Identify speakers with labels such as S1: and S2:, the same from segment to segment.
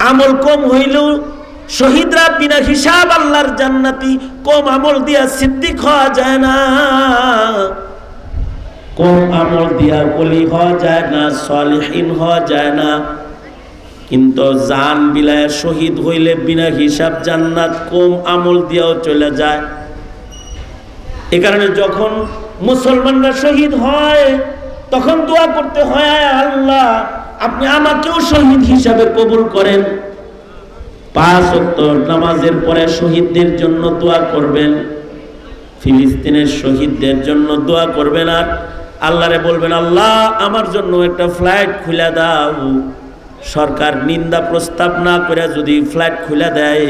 S1: আমল কম হইলেও শহীদরা বিনা হিসাব আল্লাহর জান্নাতি। কম আমল দিয়া সিদ্দিক হওয়া যায় না, কম আমল দিয়া ওলি হওয়া যায় না, সালেহীন হওয়া যায় না। কিন্তু জান বিলায় শহীদ হইলে বিনা হিসাব জান্নাত, কম আমল দিয়াও চলে যায়। এ কারণে যখন মুসলমানরা শহীদ হয় তখন দোয়া করতে হয়, আল্লাহ আপনি আমাকেও শহীদ হিসাবে কবুল করেন। 5 ওয়াক্ত নামাজের পরে শহীদদের জন্য দোয়া করবেন, ফিলিস্তিনের শহীদদের জন্য দোয়া করবেন। আর আল্লাহরে বলবেন, আল্লাহ আমার জন্য একটা ফ্লাইট খুলে দাও। সরকার নিন্দা প্রস্তাব না করে যদি ফ্লাইট খুলে দেয়,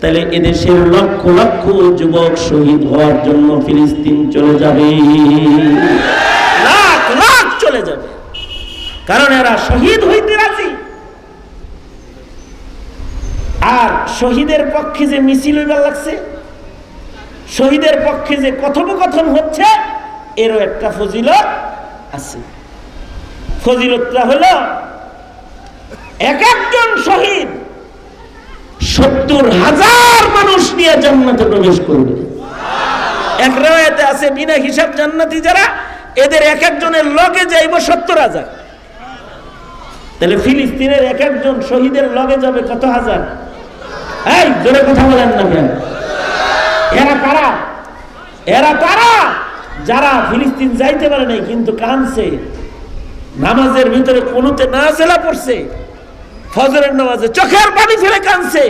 S1: তাহলে এদেশের লক্ষ লক্ষ যুবক শহীদ হওয়ার জন্য ফিলিস্তিন চলে যাবে, লাখ লাখ চলে যাবে। কারণ এরা শহীদ হইতে রাজি। আর শহীদের পক্ষে যে মিছিল হইবার লাগছে, শহীদের পক্ষে যে কথোপকথন হচ্ছে, এরও একটা ফজিলত আছে। ফজিলতটা হলো এক একজন শহীদ 70,000 মানুষ নিয়ে জান্নাতে প্রবেশ করবে। এক রাওয়ায়াতে আছে বিনা হিসাব জান্নাতি যারা, এদের এক একজনের লগে যাইব 70,000। তাহলে ফিলিস্তিনের এক একজন শহীদের লগে যাবে কত হাজার? এই জোরে কথা বলেন না কেন? এরা কারা? এরা তারা যারা ফিলিস্তিন যাইতে পারে নাই কিন্তু কাঁদছে, নামাজের ভিতরে কুনুতে নাযিলা পড়ছে, ফজরের নামাজে চোখের পানি ফেলে কাঁদছে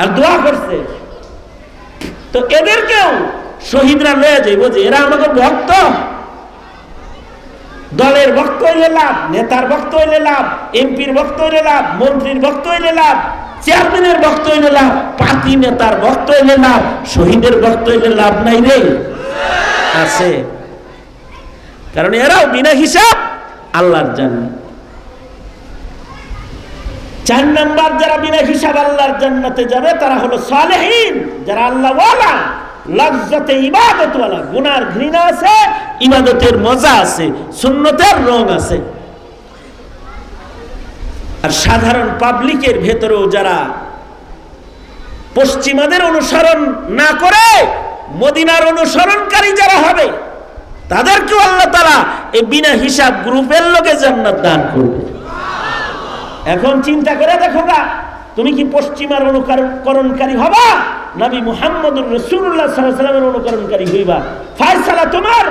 S1: আর দোয়া করছে। তো এদেরকেও শহীদরা লয়ে যাইব যে এরা আমাদের ভক্ত। দলের ভক্ত হইলে লাভ, নেতার ভক্ত হইলে লাভ, এমপির ভক্ত হইলে লাভ, মন্ত্রীর ভক্ত হইলে লাভ, চেয়ারম্যানের ভক্ত হইলে লাভ, পার্টি নেতার ভক্ত হইলে লাভ, শহীদের ভক্ত হইলে লাভ নাই রে? আছে। কারণ এরাও বিনা হিসাব আল্লাহর জান্নাত। 4 নাম্বার যারা বিনা হিসাব আল্লাহর জান্নাতে যাবে তারা হলো সালেহীন, যারা আল্লাহ ওয়ালা, লাজ্জাতে ইবাদত ওয়ালা। গুনার ঘৃণা আছে, ইবাদতের মজা আছে, সুন্নতের রং আছে। আর সাধারণ পাবলিকের ভেতরেও যারা পশ্চিমাদের অনুসরণ না করে মদিনার অনুসরণকারী যারা হবে, তাদেরকেও আল্লাহ তাআলা এই বিনা হিসাব গ্রুপের লোকে জান্নাত দান করবে। এখন চিন্তা করে দেখো না, তুমি কি পশ্চিমার অনুকরণকারী হবা, নবী মুহাম্মদুর রাসূলুল্লাহ সাল্লাল্লাহু আলাইহি ওয়াসাল্লামের অনুকরণকারী হইবা? ফয়সালা তোমার,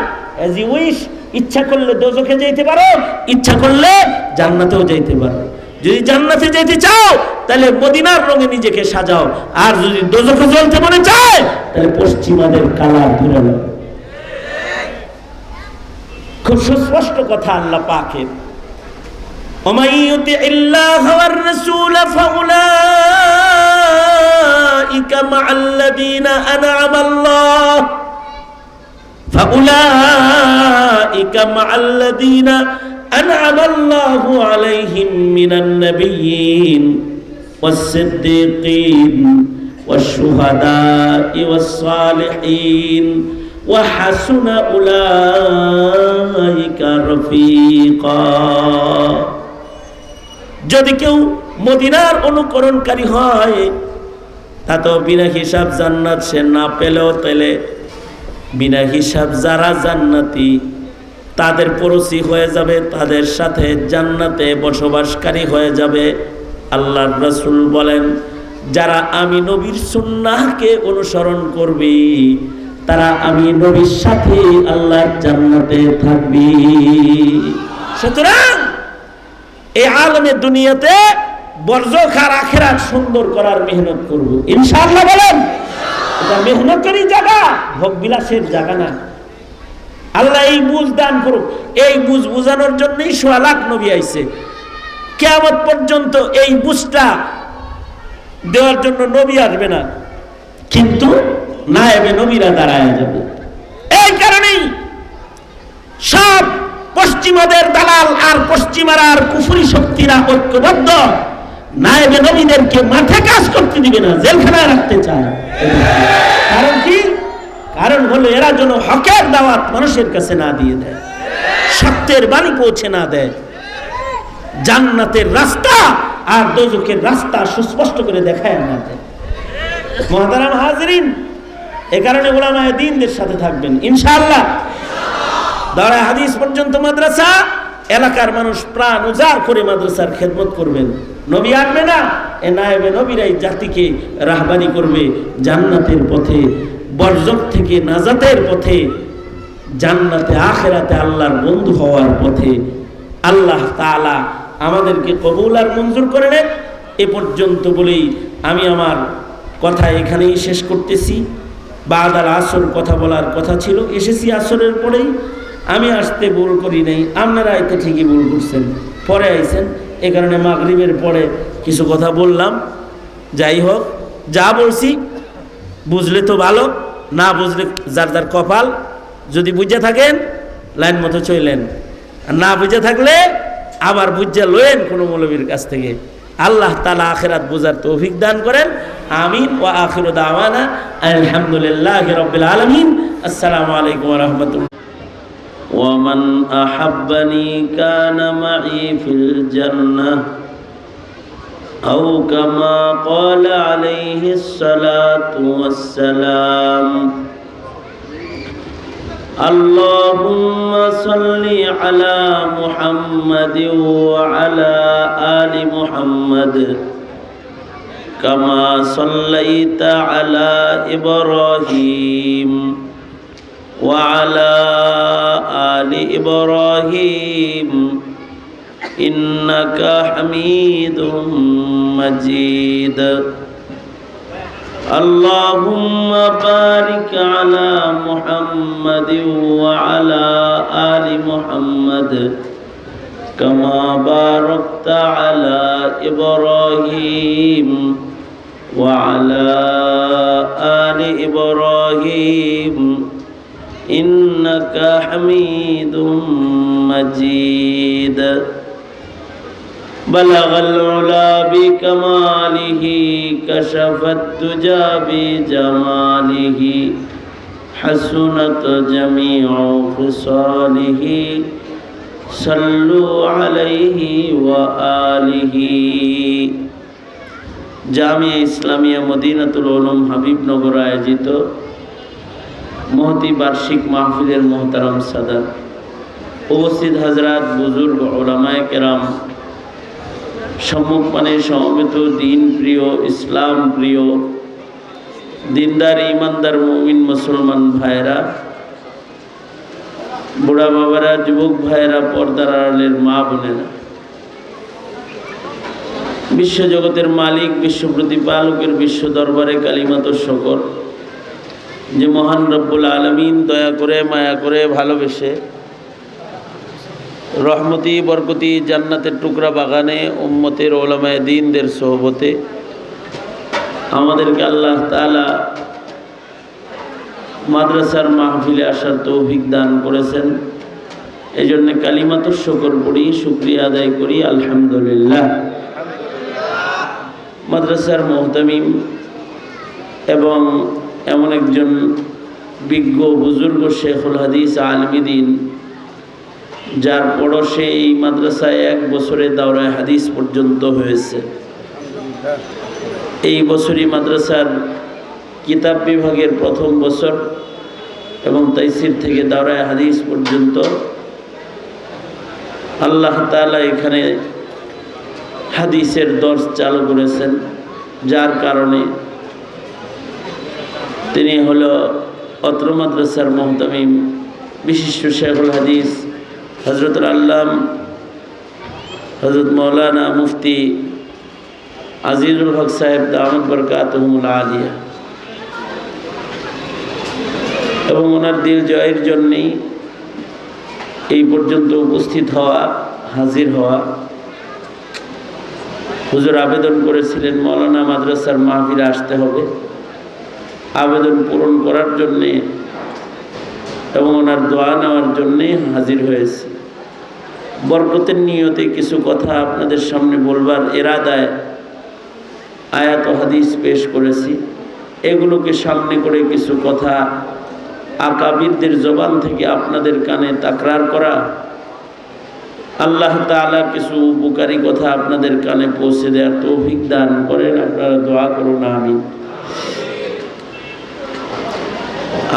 S1: এজ ইউ উইশ। ইচ্ছা করলে দোজখে যেতে পারো, ইচ্ছা করলে জান্নাতেও যেতে পারো। যদি জান্নাতে যেতে চাও তাহলে মদিনার রঙে নিজেকে সাজাও, আর যদি দোজখে জ্বলতে মনে চায় তাহলে পশ্চিমাদের কালার ধরে নাও। খুব সুস্পষ্ট কথা আল্লাহ পাকের। ومن يطع الله والرسول فأولئك مع الذين أنعم الله عليهم من النبيين والصديقين والشهداء والصالحين وحسن أولئك رفيقا। যদি কেউ মদিনার অনুকরণকারী হয় তা তো বিনা হিসাব জান্নাত সে না পেলেও তাহলে বিনা হিসাব যারা জান্নাতি তাদের পড়োশি হয়ে যাবে, তাদের সাথে জান্নাতে বসবাসকারী হয়ে যাবে। আল্লাহর রাসূল বলেন, যারা আমি নবীর সুন্নাহকে অনুসরণ করবে তারা আমি নবীর সাথে আল্লাহর জান্নাতে থাকবে। সুতরাং এই আলমে দুনিয়াতে বরজখার আখিরাত সুন্দর করার মেহনত করব ইনশাআল্লাহ। বলেন, এটা মেহনতেরই জায়গা, ভোগ বিলাসের জায়গা না। আল্লাহ এই বুঝ দান করুক। এই বুঝ বুঝানোর জন্যই 1.5 লাখ নবী আইছে। কিয়ামত পর্যন্ত এই বুঝটা দেওয়ার জন্য নবী আসবে না, কিন্তু নায়েবে নবীরা দাঁড়ায় যাবে। এই কারণেই সব পশ্চিমাদের দালাল আর পশ্চিমারা আর কুফরি শক্তিরা ঐক্যবদ্ধ, নায়েবে নবীদেরকে মাঠে কাজ করতে দিবে না, জেলখানায় রাখতে চায়। কারণ কি? কারণ হলো এরা যেন হকের দাওয়াত মানুষের কাছে না দিয়ে দেয়, সত্যের বাণী পৌঁছে না দেয়, জান্নাতের রাস্তা আর দোজখের রাস্তা সুস্পষ্ট করে দেখায় না দেয়। মুহতারাম হাজিরিন, এ কারণে উলামায়ে দ্বীনদের সাথে থাকবেন ইনশাআল্লাহ। দাওরায়ে হাদিস পর্যন্ত মাদ্রাসা, এলাকার মানুষ প্রাণ উজাড় করে মাদ্রাসার খেদমত করবেন। নবী আনবে না, এ নায়েবে নবীরাই জাতিকে রাহবানি করবে জান্নাতের পথে, বরজখ থেকে নাজাতের পথে, জান্নাতে আখিরাতে আল্লাহর বন্ধু হওয়ার পথে। আল্লাহ তাআলা আমাদেরকে কবুল আর মঞ্জুর করে নেন। এ পর্যন্ত বলেই আমি আমার কথা এখানেই শেষ করতেছি। বাদাল আসর কথা বলার কথা ছিল, এসেছি আসরের পরেই। আমি আসতে ভুল করি নাই, আপনারা এতে ঠিকই ভুল করছেন, পরে আইছেন, এ কারণে মাগরিবের পরে কিছু কথা বললাম। যাই হোক, যা বলছি বুঝলে তো ভালো, না বুঝলে যার যার কপাল। যদি বুঝে থাকেন লাইন মতো চলেন, আর না বুঝে থাকলে আবার বুঝে লয়েন কোনো মৌলবীর কাছ থেকে। আল্লাহ তাআলা আখিরাত বুঝার তৌফিক দান করেন। আমিন। ওয়া আখিরু দাওয়ানা আলহামদুলিল্লাহি রাব্বিল আলামিন। আসসালামু আলাইকুম ওয়া রাহমাতুল্লাহ। ومن أحبني كان معي في الجنة أو كما قال عليه الصلاة والسلام. اللهم صل على محمد وعلى آل محمد كما صليت على إبراهيم وعلى آل إبراهيم إنك حميد مجيد. اللهم بارك على محمد وعلى آل محمد كما باركت على إبراهيم وعلى آل إبراهيم إنك حميد مجيد. بلغ العلا بكماله كشف الدجى بجماله حسنت جميع خصاله صلوا عليه وآله. জামিয়া ইসলামিয়া মদিনাতুল উলুম হাবিবনগর আয়োজিত মহতি বার্ষিক মাহফিলের মোহতারাম সাদাত, উপস্থিত হাজরাত, বুজুর্গ, উলামায়ে কেরাম, সম্মুখপানে সমবেত দিন প্রিয়, ইসলাম প্রিয়, দিনদার ইমানদার মুমিন মুসলমান ভাইরা, বুড়া বাবারা, যুবক ভাইরা, পর্দার আড়ালের মা বোনেরা, বিশ্বজগতের মালিক, বিশ্ব প্রতিপালকের বিশ্ব দরবারে কালিমাত শকর যে মহান রব্বুল আলামিন দয়া করে, মায়া করে, ভালোবেসে রহমতি বরকতি জান্নাতের টুকরা বাগানে উম্মতের উলামায়ে দ্বীনদের সোহবতে আমাদেরকে আল্লাহ তাআলা মাদ্রাসার মাহফিলে আসার তৌফিক দান করেছেন। এই জন্য কালিমাতুশ শুকর পড়ি, শুকরিয়া আদায় করি আলহামদুলিল্লাহ। মাদ্রাসার মুহতামিম এবং এমন একজন বিজ্ঞ বুজুর্গ শেখুল হাদিস আলমী দ্বীন, যার পড়শে এই মাদ্রাসায় 1 বছরে দাওরায়ে হাদিস পর্যন্ত হয়েছে। এই বছরই মাদ্রাসার কিতাব বিভাগের প্রথম বছর এবং তাইসির থেকে দাওরায়ে হাদিস পর্যন্ত আল্লাহ তাআলা এখানে হাদিসের দর্স চালু করেছেন, যার কারণে তিনি হলো অত্র মাদ্রাসার মুহতামিম বিশিষ্ট শেখুল হাদিস হযরতুল আল্লাম হযরত মাওলানা মুফতি আজিজুল হক সাহেব দামাত বরকাতুহুল আলিয়া, এবং ওনার দিল জয়ের জন্যেই এই পর্যন্ত উপস্থিত হওয়া, হাজির হওয়া। হুজুর আবেদন করেছিলেন মাওলানা মাদ্রাসার মাহফিলে আসতে হবে, আবেদন পূরণ করার জন্যে এবং ওনার দোয়া নেওয়ার জন্যে হাজির হয়েছে। বরকতের নিয়তে কিছু কথা আপনাদের সামনে বলবার এরাদায় আয়াত ও হাদিস পেশ করেছি। এগুলোকে সামনে করে কিছু কথা আকাবিরদের জবান থেকে আপনাদের কানে তাকরার করা আল্লাহ তাআলা কিছু উপকারী কথা আপনাদের কানে পৌঁছে দেওয়ার তৌফিক দান করেন। আপনারা দোয়া করুন, আমিন।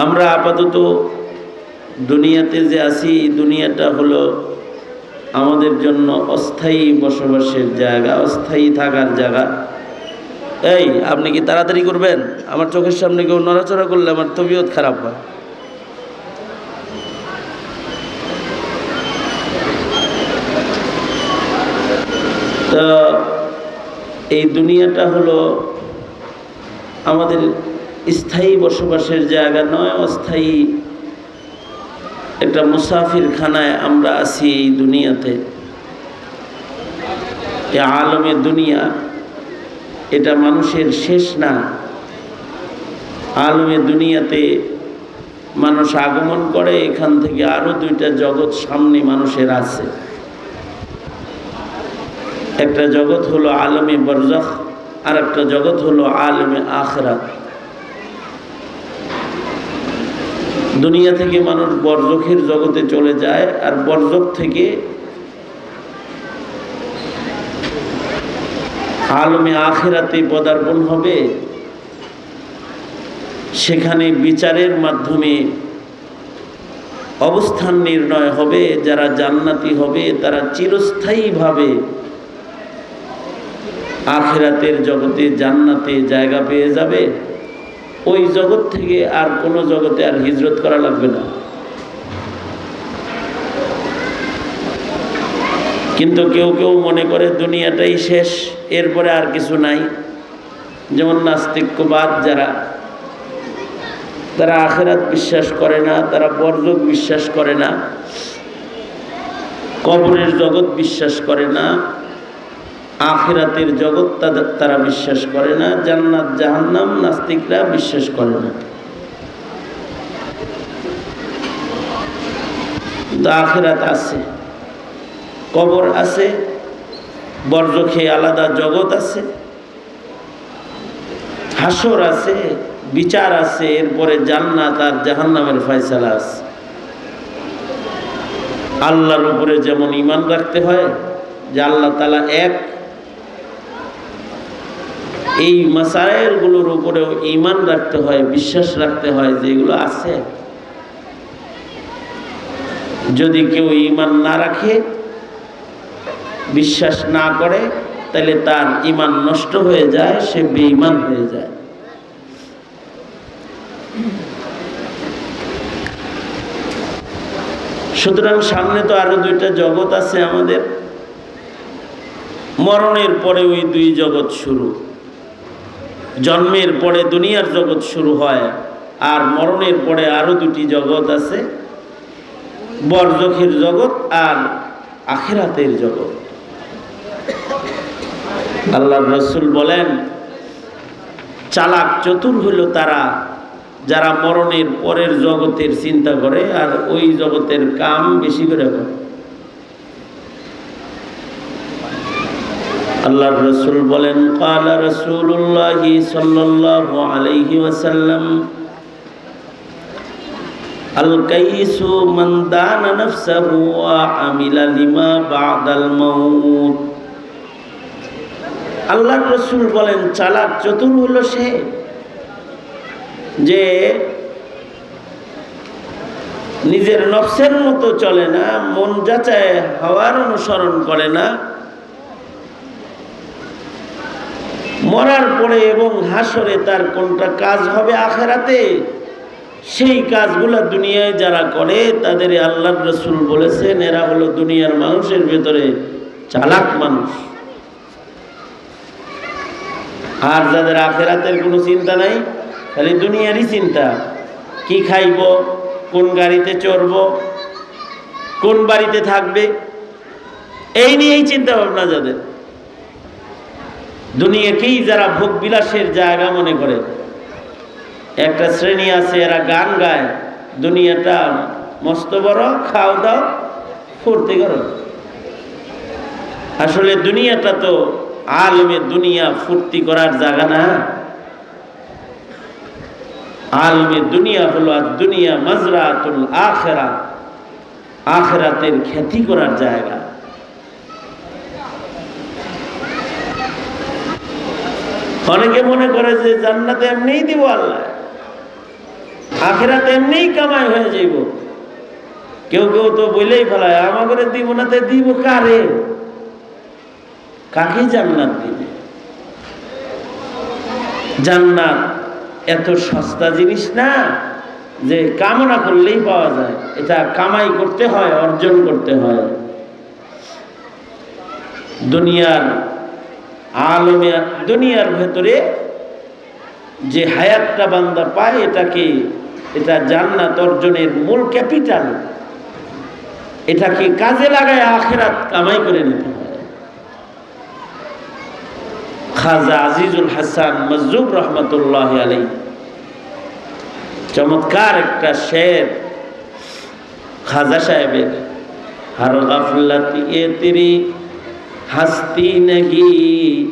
S1: আমরা আপাতত দুনিয়াতে যে আছি, এই দুনিয়াটা হলো আমাদের জন্য অস্থায়ী বসবাসের জায়গা, অস্থায়ী থাকার জায়গা। এই আপনি কি তাড়াতাড়ি করবেন? আমার চোখের সামনে কেউ নড়াচড়া করলে আমার তবিয়ত খারাপ হয়। তো এই দুনিয়াটা হলো আমাদের স্থায়ী বসবাসের জায়গা নয়, অস্থায়ী একটা মুসাফির খানায় আমরা আছি এই দুনিয়াতে। এই আলমে দুনিয়া, এটা মানুষের শেষ না। আলমে দুনিয়াতে মানুষ আগমন করে, এখান থেকে আরো দুইটা জগৎ সামনে মানুষের আছে। একটা জগৎ হলো আলমে বরজাখ, আর একটা জগৎ হলো আলমে আখিরাত। দুনিয়া থেকে মানুষ বরজখের জগতে চলে যায়, আর বরজখ থেকে আলমে আখিরাতে পদার্পণ হবে। সেখানে বিচারের মাধ্যমে অবস্থান নির্ণয় হবে। যারা জান্নাতি হবে তারা চিরস্থায়ীভাবে আখিরাতের জগতে জান্নাতে জায়গা পেয়ে যাবে। ওই জগৎ থেকে আর কোনো জগতে আর হিজরত করা লাগবে না। কিন্তু কেউ কেউ মনে করে দুনিয়াটাই শেষ, এরপরে আর কিছু নাই। যেমন নাস্তিক্যবাদ যারা, তারা আখিরাত বিশ্বাস করে না, তারা বরজখ বিশ্বাস করে না, কবরের জগৎ বিশ্বাস করে না, আখিরাতের জগৎ তারা বিশ্বাস করে না, জান্নাত জাহান্নাম নাস্তিকরা বিশ্বাস করে না। কিন্তু আখিরাত আছে, কবর আছে, বরজখে আলাদা জগৎ আছে, হাসর আছে, বিচার আছে, এরপরে জান্নাত আর জাহান্নামের ফয়সালা আছে। আল্লাহর উপরে যেমন ঈমান রাখতে হয় যে আল্লাহ তাআলা এক, এই মাসায়েলগুলোর উপরেও ঈমান রাখতে হয়, বিশ্বাস রাখতে হয় যে এগুলো আছে। যদি কেউ ঈমান না রাখে, বিশ্বাস না করে, তাহলে তার ঈমান নষ্ট হয়ে যায়, সে বেঈমান হয়ে যায়। সুতরাং সামনে তো আরো দুইটা জগৎ আছে আমাদের। মরণের পরে ওই দুই জগৎ শুরু। জন্মের পরে দুনিয়ার জগৎ শুরু হয়, আর মরণের পরে আরো দুটি জগৎ আছে, বরজখের জগৎ আর আখিরাতের জগৎ। আল্লাহর রাসূল বলেন, চালাক চতুর হইল তারা যারা মরণের পরের জগতের চিন্তা করে আর ওই জগতের কাম বেশি করে করে। আল্লাহর রাসূল বলেন, ক্বালা রাসূলুল্লাহ সাল্লাল্লাহু আলাইহি ওয়াসাল্লাম, আল কাইসু মান দানা নাফসাহু ওয়া আমিলা লিমা বাদাল মাউত। আল্লাহর রাসূল বলেন, চালাক চতুর হলো সে যে নিজের নফসের মতো চলে না, মন যাচায় হাওয়ার অনুসরণ করে না, মরার পরে এবং হাসরে তার কোনটা কাজ হবে আখিরাতে, সেই কাজগুলা দুনিয়ায় যারা করে তাদের আল্লাহর রাসূল বলেছেন এরা হলো দুনিয়ার মানুষের ভেতরে চালাক মানুষ। আর যাদের আখিরাতের কোনো চিন্তা নাই, খালি দুনিয়ারই চিন্তা, কি খাইব, কোন গাড়িতে চড়ব, কোন বাড়িতে থাকবে, এই নিয়েই চিন্তা ভাবনা যাদের। দুনিয়াকেই যারা ভোগ বিলাসের জায়গা মনে করে। একটা শ্রেণী আছে এরা গান গায়, দুনিয়াটা মস্ত বড়, খাও দাও ফুর্তি করো। আসলে দুনিয়াটা তো আলমে দুনিয়া ফুর্তি করার জায়গা না। আলমে দুনিয়া হলো আর দুনিয়া মাজরাতুল আখিরাত, আখিরাতের খ্যাতি করার জায়গা। অনেকে মনে করে যে জান্নাতে এমনিই দিব আল্লাহ, আখিরাতে এমনিই কামাই হয়ে যাইব। কেউ কেউ তো বলেই ফেলায়, আমাকে দিব না, তে দিব কারে? কাকে জান্নাত দিবে? জান্নাত এত সস্তা জিনিস না যে কামনা করলেই পাওয়া যায়। এটা কামাই করতে হয়, অর্জন করতে হয়। দুনিয়ার ভেতরে যে হায়াতটা বান্দা পায়, এটা জান্নাত অর্জনের মূল ক্যাপিটাল। এটাকে কাজে লাগায় আখিরাত কামাই করে নিতে হয়। খাজা আজিজুল হাসান মজজুব রহমতুল্লাহ আলাইহি চমৎকার একটা শের খাজা সাহেবের, हर गफलत ये तेरी हस्ती नहीं,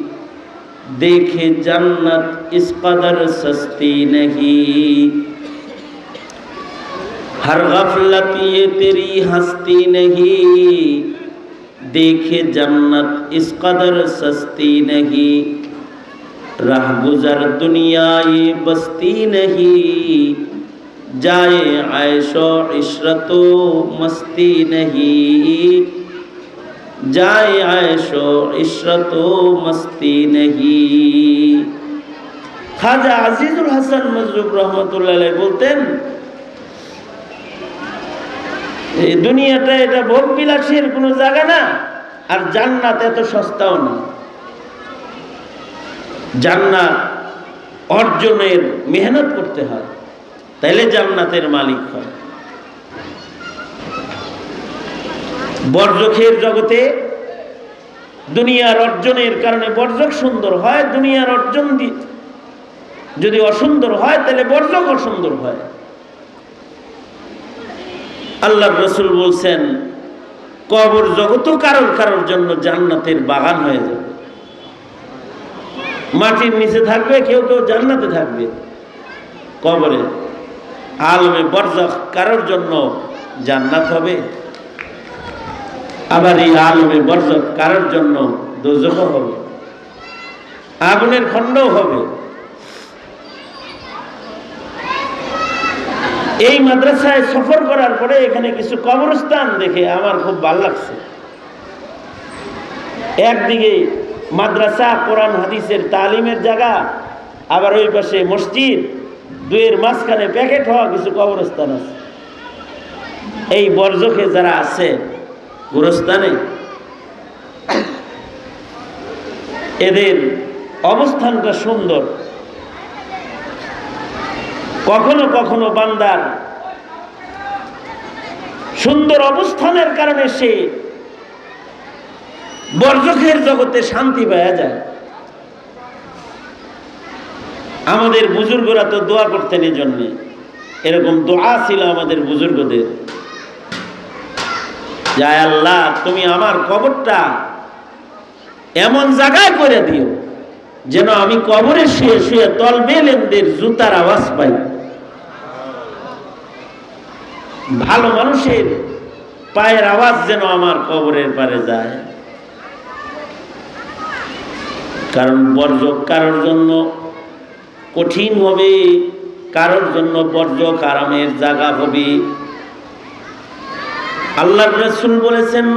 S1: देखे जन्नत इस कदर सस्ती नहीं। हर गफलत ये तेरी हस्ती नहीं, देखे जन्नत इस कदर सस्ती नहीं। राह गुजर दुनिया ये बस्ती नहीं, जाए आयशो इशरतो मस्ती नहीं। जाए आयशो इशरतो मस्ती नहीं। খাজা আজিজুল হাসান মজরুব রহমতুল্লাহ আলাইহি বলতেন, এই দুনিয়াটা এটা ভোগ বিলাসের কোনো জায়গা না, আর জান্নাত এত সস্তাও না। জান্নাত অর্জনের মেহনত করতে হয়, তাইলে জান্নাতের মালিক হয়। বর্জকের জগতে দুনিয়ার অর্জনের কারণে বর্জক সুন্দর হয়, দুনিয়ার অর্জন যদি অসুন্দর হয় তাহলে বর্জক অসুন্দর হয়। আল্লাহর রাসূল বলছেন, কবর জগতও কারোর জন্য জান্নাতের বাগান হয়ে যাবে। মাটির নিচে থাকবে, কেউ কেউ জান্নাতে থাকবে কবরে। আলমে বরজাখ কারোর জন্য জান্নাত হবে, আবার এই আলমে বরজাখ কারোর জন্য দোজখ হবে, আগুনের খণ্ডও হবে। এই মাদ্রাসায় সফর করার পরে এখানে কিছু কবরস্থান দেখে আমার খুব ভালো লাগছে। একদিকে মাদ্রাসা, কোরআন হাদিসের তালিমের জায়গা, আবার ওই পাশে মসজিদ, দুয়ের মাঝখানে প্যাকেট হওয়া কিছু কবরস্থান আছে। এই বর্জকে যারা আছে গোরস্থানে, এদের অবস্থানটা সুন্দর। কখনো কখনো বান্দার সুন্দর অবস্থানের কারণে সে বর্জকের জগতে শান্তি পাওয়া যায়। আমাদের বুজুর্গরা তো দোয়া করতেন এই জন্য, এরকম দোয়া ছিল আমাদের বুজুর্গদের, যে আল্লাহ তুমি আমার কবরটা এমন জায়গায় করে দিও যেন আমি কবরে শুয়ে শুয়ে তলবেলেনদের জুতার আওয়াজ পাই। ভালো মানুষের পায়ের আওয়াজ যেন আমার কবরের পারে যায়। কারণ বর্জক কারোর জন্য কঠিন হবে, কারোর জন্য বর্জক আরামের জায়গা হবে। আল্লাহর রাসূল বলেছেন,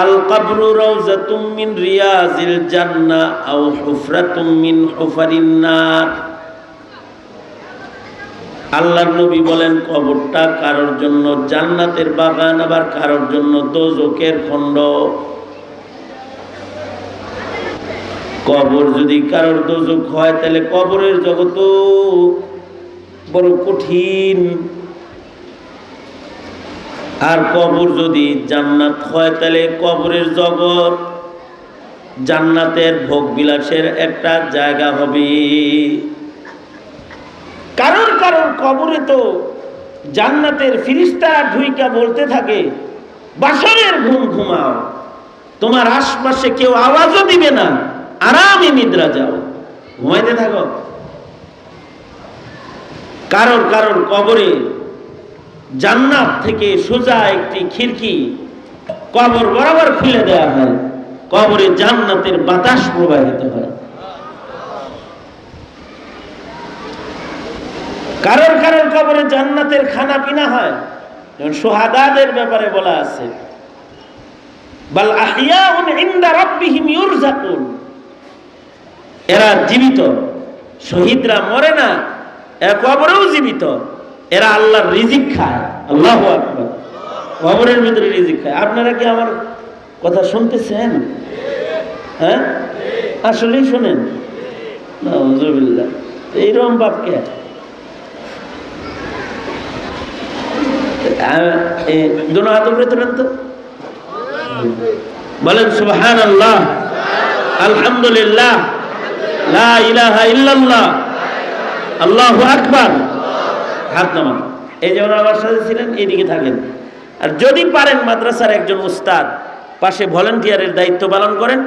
S1: আল কবরু রাউযাতুম মিন রিয়াজিল জান্নাহ আও হুফরাতুম মিন হুফারিন নার। আল্লাহর নবী বলেন, কবরটা কারোর জন্য জান্নাতের বাগান, আবার কারোর জন্য দোজখের খণ্ড। কবর যদি কারোর দোজখ হয় তাহলে কবরের জগৎ বড় কঠিন, আর কবর যদি জান্নাত হয় তাহলে কবরের জগৎ জান্নাতের ভোগ বিলাসের একটা জায়গা হবে। কারোর কবরে তো জান্নাতের ফিরিস্তা ঢুইকা বলতে থাকে, বাসরের ঘুম ঘুমাও, তোমার আশপাশে কেউ আওয়াজও দিবে না, আরামে নিদ্রা যাও, ঘুমাইতে থাকো। কারোর কবরে জান্নাত থেকে সোজা একটি খিড়কি কবর বরাবর খুলে দেওয়া হয়, কবরে জান্নাতের বাতাস প্রবাহিত হয়। কারোর কারোর কবরে জান্নাতের খানা পিনা হয়, যেমন শুহাদাদের ব্যাপারে বলা আছে, বাল আহইয়াউন ইনদা রাব্বিহিম ইউরযাকুন, এরা জীবিত, শহীদরা মরে না, এরা কবরেও জীবিত, এরা আল্লাহর রিজিক খায়। আল্লাহু আকবার। কবরের ভিতরে রিজিক খায়। আপনারা কি আমার কথা শুনতেছেন? হ্যাঁ, আসলেই শুনেন? নাউযুবিল্লাহ। এইরকম বাপকে দোনো হাত উপরে তোলেন তো, বলেন সুবহানাল্লাহ, আলহামদুলিল্লাহ, লা ইলাহা ইল্লাল্লাহ, আল্লাহু আকবার। হাত নামান। এই যেমন আমার সাথে ছিলেন, এইদিকে থাকেন। আর যদি পারেন মাদ্রাসার একজন উস্তাদ পাশে ভলান্টিয়ারের দায়িত্ব পালন করেন,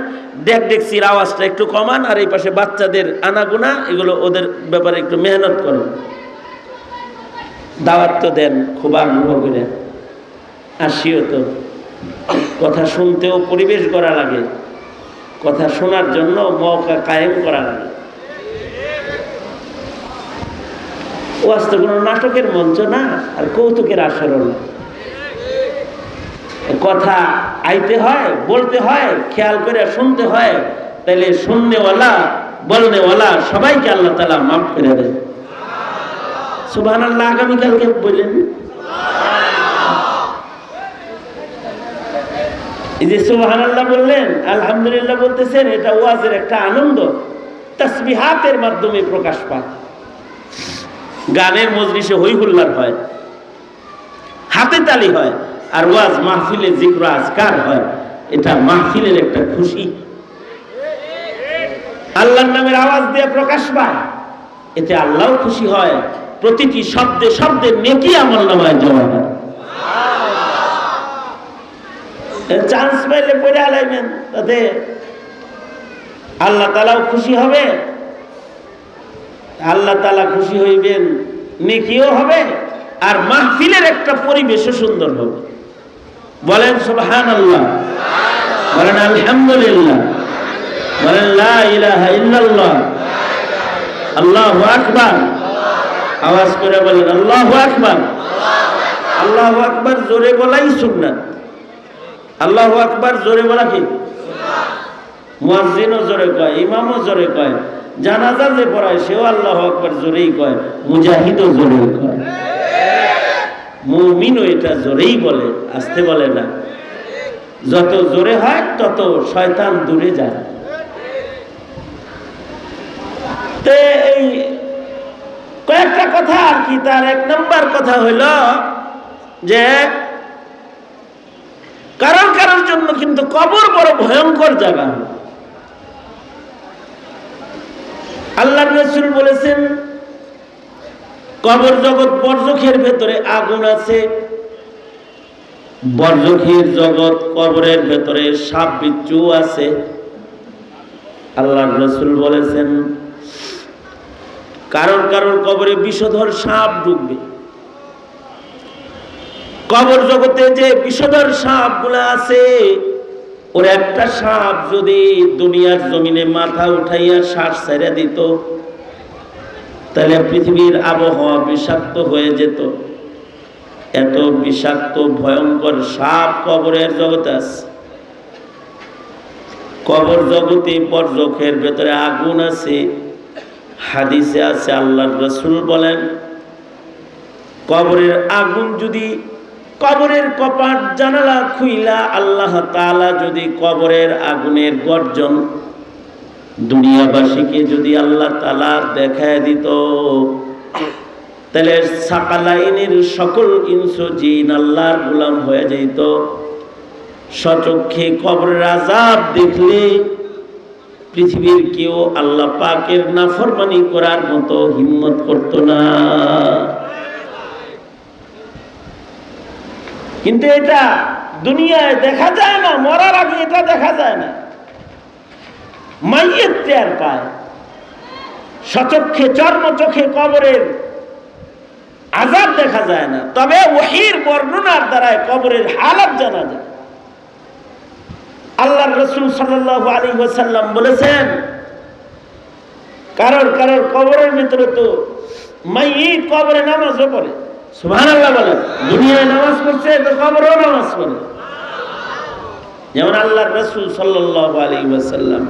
S1: ডেকডেকচির আওয়াজটা একটু কমান, আর এই পাশে বাচ্চাদের আনাগোনা এগুলো ওদের ব্যাপারে একটু মেহনত করেন। দাওয়াত তো দেন খুব আগ্রহ করে, আসিও তো। কথা শুনতেও পরিবেশ করা লাগে, কথা শোনার জন্য মওকা কায়েম করা লাগে। ওয়াজ তো কোনো নাটকের মঞ্চ না, আর কৌতুকের আসরও না। কথা আইতে হয়, বলতে হয়, খেয়াল করে শুনতে হয়, তাহলে শুননেওয়ালা বলনেওয়ালা সবাইকে আল্লাহ তাআলা মাফ করে দেন। সুবহানাল্লাহ। আগামীকালকে বললেন, এই যে সুবহানাল্লাহ বললেন, আলহামদুলিল্লাহ বলতেছেন, এটা ওয়াজের একটা আনন্দ তাসবিহাতের মাধ্যমে প্রকাশ পায়। গানের মজলিসে হই হুল্লার হয়, হাতে তালি হয়, আর ওয়াজ মাহফিলে জিক্র আজকার হয়। এটা মাহফিলের একটা খুশি, আল্লাহর নামের আওয়াজ দিয়ে প্রকাশ পায়, এতে আল্লাহও খুশি হয়। প্রতিটি শব্দে শব্দে নেকি আমলনামায় জমা হয়। চান্স পাইলে পড়ে আলাইবেন, তাতে আল্লাহ তাআলাও খুশি হবে, আল্লাহ তাআলা খুশি হইবেন, নেকিও হবে, আর মাহফিলের একটা পরিবেশও সুন্দর হবে। বলেন সুবহানাল্লাহ, বলেন আলহামদুলিল্লাহ, বলেন লা ইলাহা ইল্লাল্লাহ, আল্লাহু আকবার। আওয়াজ করে বলেন আল্লাহু আকবার। আল্লাহু আকবার জোরে বলাই সুন্নাত। আল্লাহু আকবার জোরে বলা কি? মুয়াজ্জিনও জোরে কয়, ইমামও জোরে কয়, জানাজা যে পড়ায় সেও আল্লাহু আকবার জোরেই কয়, মুজাহিদও জোরেই কয়, মুমিনও এটা জোরেই বলে, আস্তে বলে না। যত জোরে হয় তত শয়তান দূরে যায়। এই কয়েকটা কথা আর কি। তার এক নম্বর কথা হইল যে কারোর কারোর জন্য কিন্তু কবর বড় ভয়ঙ্কর জায়গা। আল্লাহর রাসূল বলেছেন, কবর জগৎ বরজখের ভেতরে আগুন আছে। বরজখের জগৎ, কবরের ভেতরে সাপ বিচ্ছু আছে। আল্লাহর রাসূল বলেছেন, কারোর কারোর কবরে বিষধর সাপ ঢুকবে। কবর জগতে যে বিষধর সাপ গুলা আছে, ওর একটা সাপ যদি দুনিয়ার জমিনে মাথা উঠাইয়া শ্বাস ছেড়ে দিত, তাহলে পৃথিবীর আবহাওয়া বিষাক্ত হয়ে যেত। এত বিষাক্ত ভয়ঙ্কর সাপ কবরের জগতে আছে। কবর জগতে বরজখের ভেতরে আগুন আছে। হাদিসে আছে, আল্লাহর রাসূল বলেন, কবরের আগুন যদি, কবরের কপাট জানালা খুইলা আল্লাহ তাআলা যদি কবরের আগুনের গর্জন দুনিয়াবাসীকে যদি আল্লাহ তাআলা দেখায় দিত, তাহলে সাকালাইনের সকল ইনসু জিন আল্লাহর গোলাম হয়ে যেত। সচক্ষে কবরের আযাব দেখলে পৃথিবীর কেউ আল্লাহ পাকের নাফরমানি করার মতো হিম্মত করত না। কিন্তু এটা দুনিয়ায় দেখা যায় না, মরার আগে এটা দেখা যায় না। মাইয়ের টের পায়, সচক্ষে চর্ম চোখে কবরের আযাব দেখা যায় না, তবে ওহীর বর্ণনার দ্বারা কবরের হালাত জানা যায়। আল্লাহর রাসূল সাল্লাল্লাহু আলাইহি ওয়াসাল্লাম বলেছেন, কারোর কবরের ভিতরে তো মাইয়িত কবরে নামাজও পড়ে। সুবহানাল্লাহ বলেন। দুনিয়ায় নামাজ পড়ছে তো কবরেও নামাজ পড়ে। যেমন আল্লাহর রাসূল সাল্লাল্লাহু আলাইহি ওয়াসাল্লাম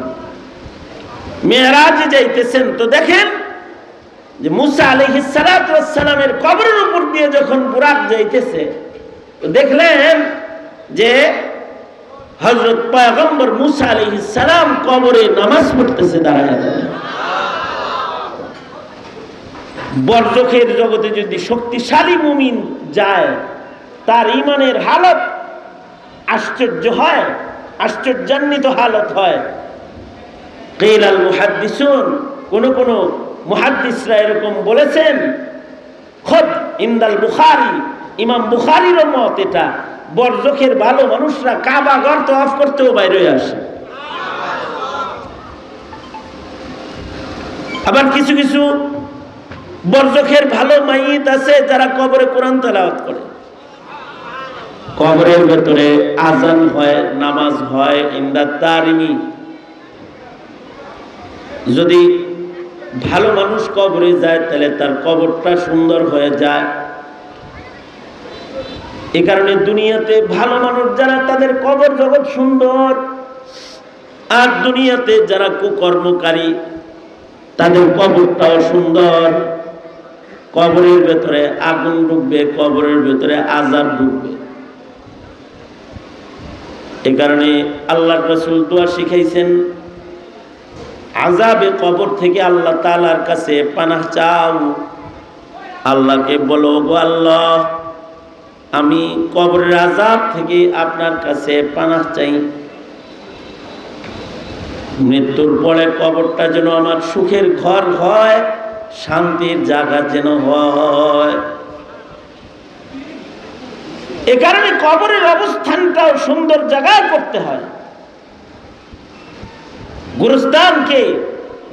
S1: মেরাজে যাইতেছেন, তো দেখেন যে মুসা আলাইহিস সালাতু ওয়াস সালামের কবরের উপর দিয়ে যখন বুরাক যাইতেছে, তো দেখলেন যে হযরত পয়গম্বর মুসা আলাইহিস সালাম কবরে নামাজ পড়তেছে দাঁড়ায় দাঁড়ায়। বরজখের জগতে যদি শক্তিশালী মুমিন যায়, তার ঈমানের হালত আশ্চর্য হয়, আশ্চর্যান্বিত হালত হয়। কিলাল মুহাদ্দিসুন, কোন মুহাদ্দিসরা এরকম বলেছেন, খুদ ইনদাল বুখারী, ইমাম বুখারীর মত এটা, বরজখের ভালো মানুষরা কাবা ঘর তওয়াফ করতেও বাইরে আসে। আবার কিছু কিছু বরজখের ভালো মাইয়িত আছে যারা কবরে কোরআন তেলাওয়াত করে। কবরের ভেতরে আজান হয়, নামাজ হয়, ইনদাত তারিমি। যদি ভালো মানুষ কবরে যায় তাহলে তার কবরটা সুন্দর হয়ে যায়। এই কারণে দুনিয়াতে ভালো মানুষ যারা, তাদের কবর জগৎ সুন্দর। আর দুনিয়াতে যারা কুকর্মকারী, তাদের কবরটাও সুন্দর। কবরের ভেতরে আগুন ঢুকবে, কবরের ভেতরে আযাব ঢুকবে। এই কারণে আল্লাহর রাসূল দোয়া শিখাইছেন, আযাবে কবর থেকে আল্লাহ তাআলার কাছে পানাহ চাও। আল্লাহকে বলো, গো আল্লাহ, আমি কবরের আযাব থেকে আপনার কাছে পানাহ চাই। মৃত্যুর পরে কবরটা যেন আমার সুখের ঘর হয়, শান্তির জায়গা যেন হয়। এ কারণে কবরের অবস্থানটাও সুন্দর জায়গায় করতে হয়। গুরুস্থানকে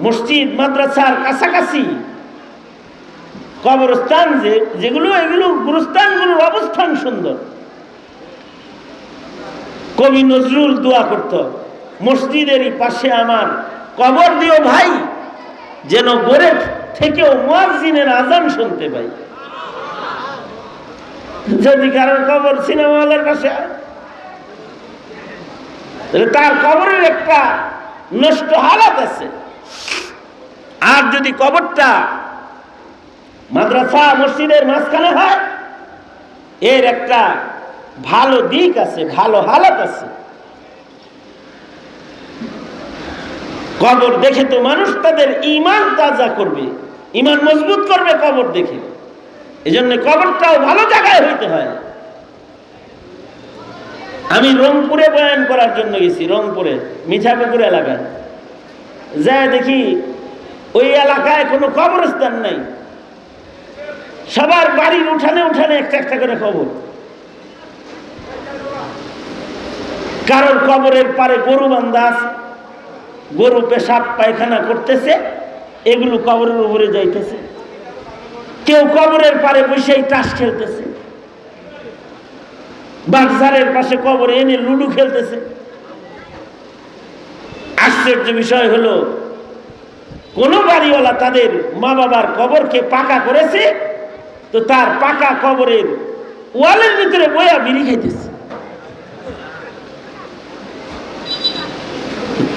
S1: মসজিদ মাদ্রাসার কাছাকাছি কবরস্থান যেগুলো, এগুলো গুরুস্থানগুলোর অবস্থান সুন্দর। কবি নজরুল দোয়া করত, মসজিদেরই পাশে আমার কবর দিও ভাই, যেন গড়ে থেকেও মুয়াজ্জিনের আযান শুনতে পাই। যদি কারোর কবর সিনেমা হলের কাছে, তাহলে তার কবরের একটা নষ্ট হালাত আছে। আর যদি কবরটা মাদ্রাসা মসজিদের মাঝখানে হয়, এর একটা ভালো দিক আছে, ভালো হালাত আছে। কবর দেখে তো মানুষ তাদের ঈমান তাজা করবে, ঈমান মজবুত করবে কবর দেখে। এজন্য কবরটাও ভালো জায়গায় হইতে হয়। আমি রংপুরে বয়ান করার জন্য গেছি, রংপুরে মিঠাপুকুর এলাকায়। যায় দেখি ওই এলাকায় কোনো কবরস্থান নাই, সবার বাড়ির উঠানে উঠানে একটা একটা করে কবর। কারোর কবরের পারে গরু বান্ধা আছে, গরু পেশাব পায়খানা করতেছে, এগুলো কবরের উপরে যাইতেছে। কেউ কবরের পারে বসেই তাস খেলতেছে, বাজারের পাশে কবরে এনে লুডু খেলতেছে। আশ্চর্য বিষয় হলো, কোন বাড়িওয়ালা তাদের মা বাবার কবরকে পাকা করেছে, তো তার পাকা কবরের ওয়ালের ভিতরে বয়া বিড়ি খাইতেছে।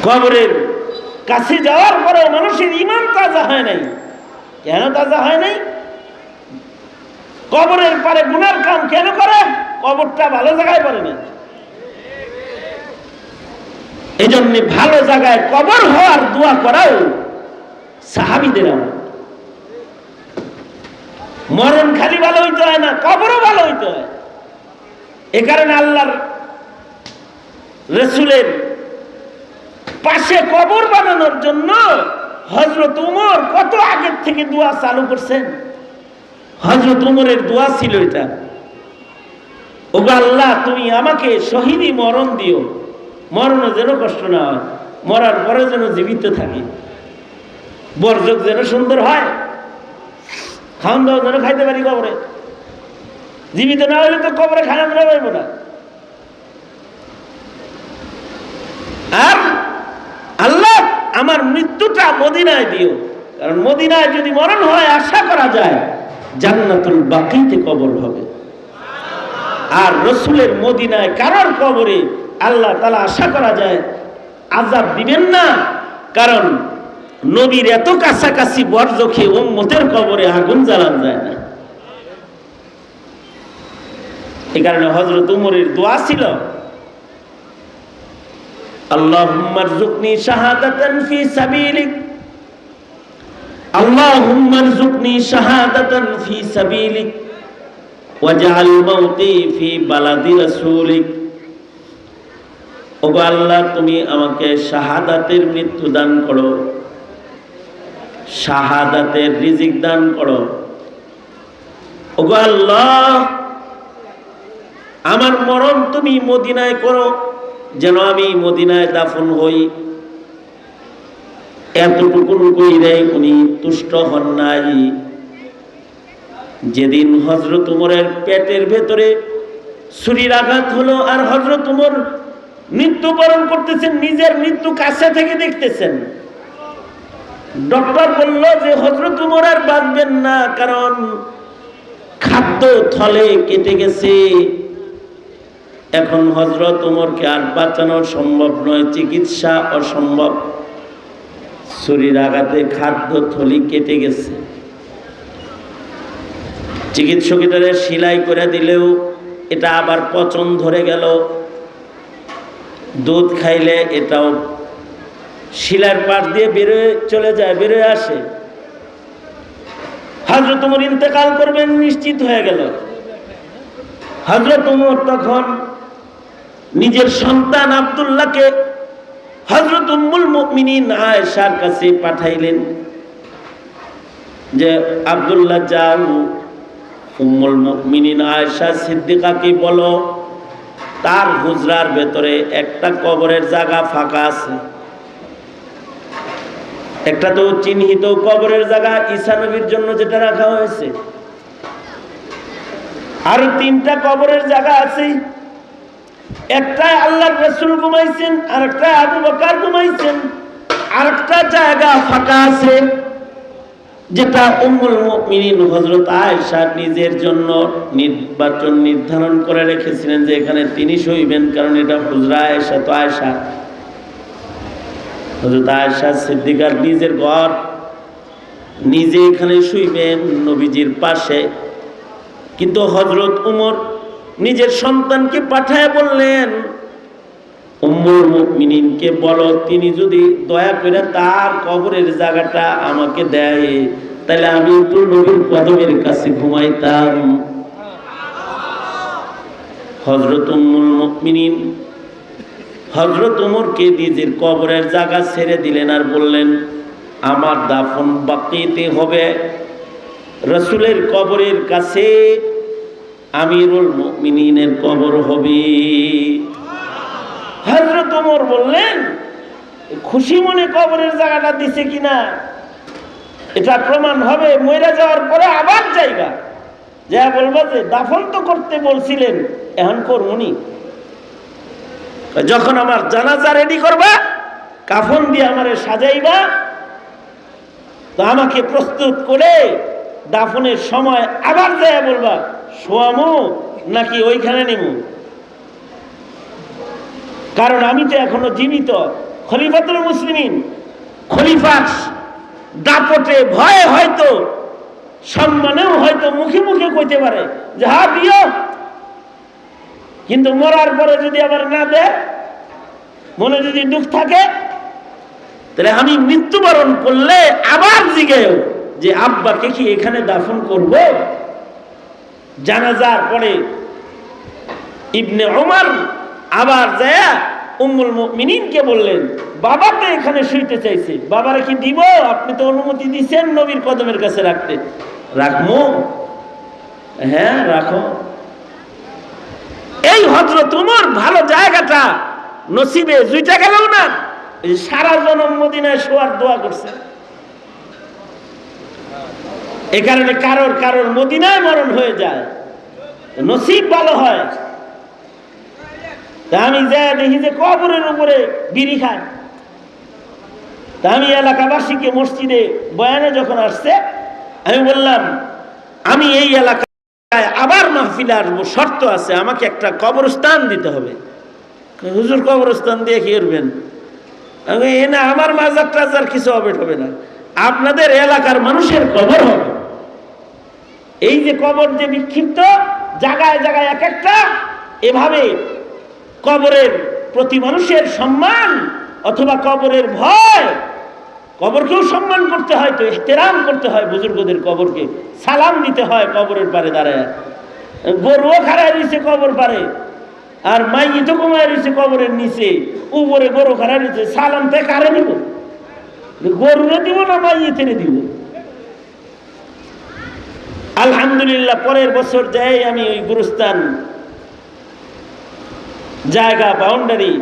S1: কবরের কাছে যাওয়ার পরে মানুষের ঈমান তাজা হয় নাই। কেন তাজা হয় নাই? কবরের পারে গুনার কাম কেন করে? কবরটা ভালো জায়গায় পড়ে না। এই জন্য ভালো জায়গায় কবর হওয়ার দোয়া করাও সাহাবীদের আমল। মরণ খালি ভালো হইতে হয় না, কবরও ভালো হইতে হয়। এ কারণে আল্লাহর রাসূলের পাশে কবর বানানোর জন্য হযরত উমর কত আগে থেকে দোয়া চালু করছেন। হযরত উমরের দোয়া ছিল এটা, ওগো আল্লাহ, তুমি আমাকে শহীদি মরণ দিও, মরণে যেন কষ্ট না হয়, মরার পরে যেন জীবিত থাকি, বরজক যেন সুন্দর হয়, খাওয়ান দাওয়া যেন খাইতে পারি কবরে। জীবিত না হলে তো কবরে খানা দেওয়া পাইব না। আর আল্লাহ আমার মৃত্যুটা মদিনায় দিও, কারণ মদিনায় যদি মরণ হয় আশা করা যায় জান্নাতুল বাকিতে কবর হবে। আর রসুলের মদিনায় কারোর কবরে আল্লাহ তাআলা আশা করা যায় আযাব দিবেন না, কারণ নবীর এত কাছাকাছি বর্জ্য খেয়ে উম্মতের কবরে আগুন জ্বালানো যায় না। এই কারণে হযরত উমরের দোয়া ছিল, আল্লাহুম্মা রযুকনি শাহাদাতান ফি সাবিলিক, আল্লাহুম্মা রযুকনি শাহাদাতান ফি সাবিলিক ওয়াজআল মাউতি ফি বালাদি রাসূলিক। ওগো আল্লাহ, তুমি আমাকে শাহাদাতের মৃত্যু দান করো, শাহাদাতের রিজিক দান করো। ওগো আল্লাহ, আমার মরণ তুমি মদিনায় করো, যেন আমি মদিনায় দাফন হই। এতটুকুন কইরে উনি তুষ্ট হন নাই। যেদিন হযরত উমরের পেটের ভেতরে ছুরির আঘাত হলো আর হযরত উমর মৃত্যুবরণ করতেছেন, নিজের মৃত্যু কাছে থেকে দেখতেছেন, ডক্টর বলল যে হযরত উমর আর বাঁচবেন না, কারণ খাদ্য থলে কেটে গেছে। এখন হযরত উমরকে আর বাঁচানো সম্ভব নয়, চিকিৎসা অসম্ভব। ছুরির আঘাতে খাদ্য থলি কেটে গেছে, চিকিৎসকেরা সেলাই করে দিলেও এটা আবার পচন ধরে গেল। দুধ খাইলে এটাও শিলার পাশ দিয়ে বেরোয় চলে যায়, বেরোয় আসে। হযরত উমর ইন্তেকাল করবেন নিশ্চিত হয়ে গেল। হযরত উমর তখন নিজের সন্তান আব্দুল্লাহকে হযরত উম্মুল মুমিনিন আয়েশার কাছে পাঠাইলেন যে আব্দুল্লাহ যাও, উম্মুল মুমিনিন আয়েশা সিদ্দিকাকে বলো তার হুজরার ভেতরে একটা কবরের জায়গা ফাঁকা আছে। একটা তো চিহ্নিত কবরের জায়গা ঈসা নবীর জন্য যেটা রাখা হয়েছে, আরো 3টা কবরের জায়গা আছে। একটা আল্লাহর রাসূল ঘুমাইছেন, আরেকটা আবু বকর ঘুমাইছেন, আরেকটা জায়গা ফাঁকা আছে যেটা উম্মুল মুমিনিন হযরত আয়েশা নিজের জন্য নির্ধারণ করে রেখেছিলেন যে এখানে তিনি শুইবেন, কারণ এটা হুজরা আয়েশা। তো আয়েশা, হযরত আয়েশা সিদ্দিকার নিজের ঘর, নিজে এখানে শুইবেন নবীজির পাশে। কিন্তু হযরত উমর নিজের সন্তানকে পাঠায় বললেন, উম্মুল মুমিনিনকে বলো তিনি যদি দয়া করে তার কবরের জায়গাটা আমাকে দেয়, তাহলে আমি একটু নবীর কদমের কাছে ঘুমাইতাম। হযরত উম্মুল মুমিনিন হযরত উমরকে নিজের কবরের জায়গা ছেড়ে দিলেন আর বললেন, আমার দাফন বাকিতে হবে রাসূলের কবরের কাছে, আমিরুল মুমিনিনের কবর হবে। হযরত ওমর বললেন, খুশি মনে কবরের জায়গাটা দিছে কিনা এটা প্রমাণ হবে মরে যাওয়ার পরে আবার জায়গা যা বলবো যে দাফন তো করতে বলছিলেন, এখন করবনি। যখন আমার জানাজা রেডি করবা, কাফন দিয়ে আমারে সাজাইবা, তো আমাকে প্রস্তুত করে দাফনের সময় আবার যায় বলবা শোয়ামু নাকি ওইখানে নিমু, কারণ আমি তো এখনো জীবিত। খলিফাতুল মুসলিমিন, খলিফার দাপটে ভয়ে হয়তো সম্মানেও হয়তো মুখে মুখে কইতে পারে যে হ্যাঁ দিও, কিন্তু মরার পরে যদি আবার না দেয়, মনে যদি দুঃখ থাকে, তাহলে আমি মৃত্যুবরণ করলে আবার জিজ্ঞেস যে আব্বাকে কি এখানে দাফন করব? জানাজার পরে ইবনে ওমর আবার যায় উম্মুল মুমিনিনকে বললেন, বাবা তো এখানে শুইতে চাইছে, বাবারে কি দিব? আপনি তো অনুমতি দিয়েছেন নবীর কদমের কাছে রাখতে। রাখবো? হ্যাঁ রাখো। এই হযরত ওমর ভালো জায়গাটা নসিবে জুইটা গেল না, সারা জনম মদিনায় শোয়ার দোয়া করছে। এ কারণে কারোর কারোর মদিনায় মরণ হয়ে যায়, নসিব ভালো হয়। তা আমি যা দেখি যে কবরের উপরে বিড়ি খায়। তা আমি এলাকাবাসীকে মসজিদে বয়ানে যখন আসছে, আমি বললাম আমি এই এলাকায় আবার মাহফিলে আসবো, শর্ত আছে, আমাকে একটা কবরস্থান দিতে হবে। হুজুর কবরস্থান দিয়ে কি করবেন? আমি না, আমার মাজার টাজার কিছু হবে না, আপনাদের এলাকার মানুষের কবর হবে। এই যে কবর যে বিক্ষিপ্ত জায়গায় জায়গায় এক একটা, এভাবে কবরের প্রতি মানুষের সম্মান অথবা কবরের ভয়, কবরকেও সম্মান করতে হয়, তো ইহতেরাম করতে হয়, বুজুর্গদের কবরকে সালাম দিতে হয়। কবরের পারে দাঁড়ায় গরুও খাড়ায় রয়েছে কবর পারে, আর মাইতো কমায় রয়েছে কবরের নিচে, উপরে গরু খাড়ায় রয়েছে, সালাম তো কারে দিব? গরুরে দিব না মাইতে দিব? আলহামদুলিল্লাহ পরের বছর যাই আমি ওই গুরুস্থান জায়গা বাউন্ডারি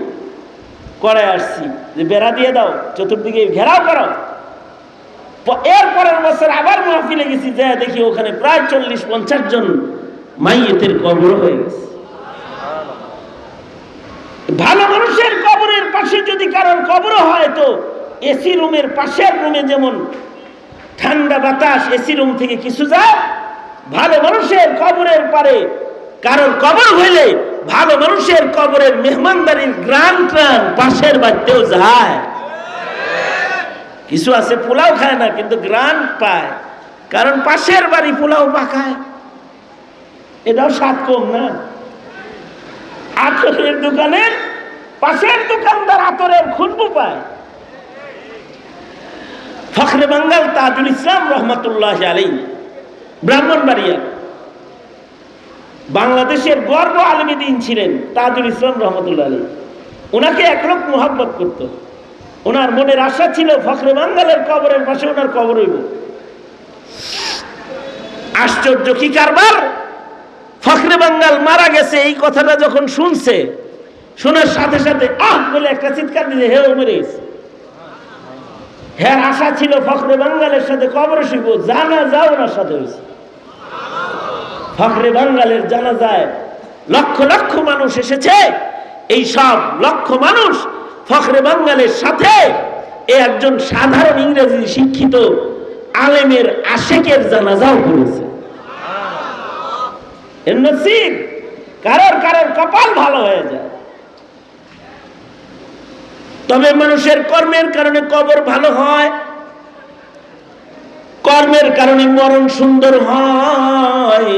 S1: করে আসছি, যে বেড়া দিয়ে দাও, চতুর্দিকে ঘেরাও করো। এর পরের বছর আবার মাহফিলে গেছি, যা দেখি ওখানে প্রায় 40-50 জন মাইয়েতের কবর হয়ে গেছে। ভালো মানুষের কবরের পাশে যদি কারোর কবর হয়, তো এসি রুমের পাশের রুমে যেমন ঠান্ডা বাতাস এসি রুম থেকে কিছু যায়, ভালো মানুষের কবরের পারে কারোর কবর হইলে ভালো মানুষের কবরের মেহমানদারির গ্রান ট্রান পাশের বাড়িতেও যায়। কিছু আছে পোলাও খায় না, কিন্তু গ্রান পায়, কারণ পাশের বাড়ি পোলাও পাকায়। এটাও স্বাদ কম না? আতরের দোকানের পাশের দোকানদার আতরের খুশবু পায়। ফখরে বাঙ্গাল তাজুল ইসলাম রহমতুল্লাহ আলাইহি, ব্রাহ্মণবাড়িয়া, বাংলাদেশের গর্ব আলেমে দ্বীন ছিলেন তাজুল ইসলাম রহমতুল্লাহ আলাইহি। ওনাকে এক লোক মোহাব্বত করত। ওনার মনের আশা ছিল ফখরে বাঙ্গালের কবরের পাশে ওনার কবর হইব। আশ্চর্য কি কারবার! ফখরে বাঙ্গাল মারা গেছে এই কথাটা যখন শুনছে, শোনার সাথে সাথে আহ বলে একটা চিৎকার দিয়েছে, হেও মরে গেছে। হ্যাঁ, আশা ছিল ফখরে বাঙ্গালের সাথে কবরে শুইব, জানাজাও ওনার সাথে হয়েছে। ফখরে বাঙ্গালের জানাজায় লক্ষ লক্ষ মানুষ এসেছে। এই সব লক্ষ মানুষ ফখরে বাঙ্গালের সাথে একজন সাধারণ ইংরেজি শিক্ষিত আলেমের আশেকের জানাজাও করেছে। নসিব কারোর কারোর কপাল ভালো হয়ে যায়। তবে মানুষের কর্মের কারণে কবর ভালো হয়, কর্মের কারণে মরণ সুন্দর হয়।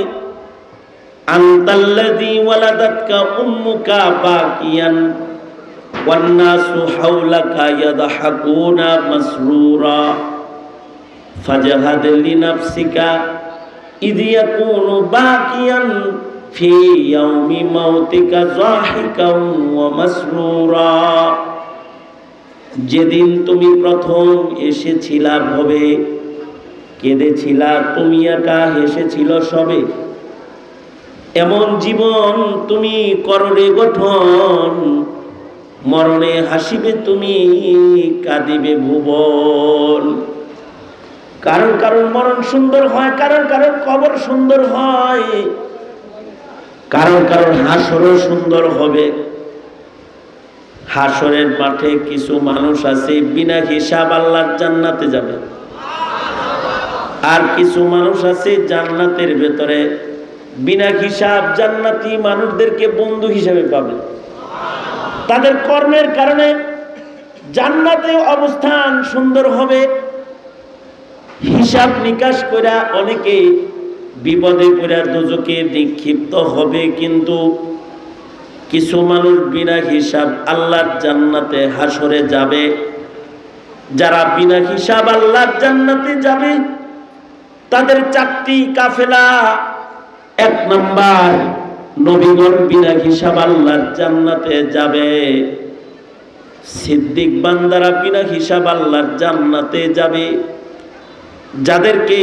S1: আনতাল্লাযী ওয়ালাদাতকা উম্মুকা বাকিয়ান ওয়ান নাসু হাওলাকা ইয়াদহাকুনা মাসরুরা ফাজহাদ লিনাফসিকা ইয ইয়াকুনু বাকিয়ান ফি ইয়াউমি মাউতিকা যাহিকান ওয়া মাসরুরা। যেদিন তুমি প্রথম এসেছিলা ভবে, কেঁদেছিলা তুমি একা, হেসেছিল সবে। এমন জীবন তুমি কররে গঠন, মরণে হাসিবে তুমি, কাঁদিবে ভুবন। কারণ কারণ মরণ সুন্দর হয়, কারণ কারণ কবর সুন্দর হয়, কারণ কারণ হাসরও সুন্দর হবে। হাসরের মাঠে কিছু মানুষ আছে বিনা হিসাব আল্লাহর জান্নাতে যাবে, আর কিছু মানুষ আছে জান্নাতের ভেতরে বিনা হিসাব জান্নাতি মানুষদেরকে বন্ধু হিসেবে পাবে। তাদের কর্মের কারণে জান্নাতে অবস্থান সুন্দর হবে। হিসাব নিকাশ কইরা অনেকে বিপদে পড়ে দোজখে নিক্ষিপ্ত হবে, কিন্তু কিছু মানুষ বিনা হিসাব আল্লাহর জান্নাতে হাসরে যাবে। যারা বিনা হিসাব আল্লাহর জান্নাতে যাবে তাদের 4টি কাফেলা। 1 নাম্বার, নবীগণ বিনা হিসাব আল্লাহর জান্নাতে যাবে। সিদ্দিক বান্দারা বিনা হিসাব আল্লাহর জান্নাতে যাবে। যাদেরকে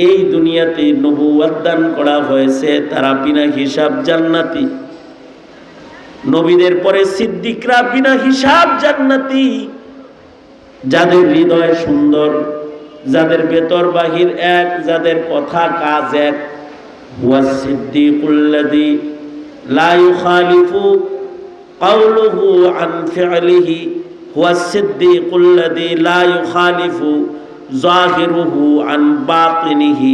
S1: এই দুনিয়াতে নবুয়ত দান করা হয়েছে তারা বিনা হিসাব জান্নাতি। নবীদের পরে সিদ্দিকরা বিনা হিসাব জান্নাতি। যাদের হৃদয় সুন্দর, যাদের ভেতর বাহির এক, যাদের কথা কাজ এক। ওয়াসিদ্দিকুল্লাযী লা ইউখালিফু কাউলুহু আন ফি'লিহি হুয়া সিদ্দীকুল্লাযী লা ইউখালিফু যাহিরুহু আন বাতিনিহি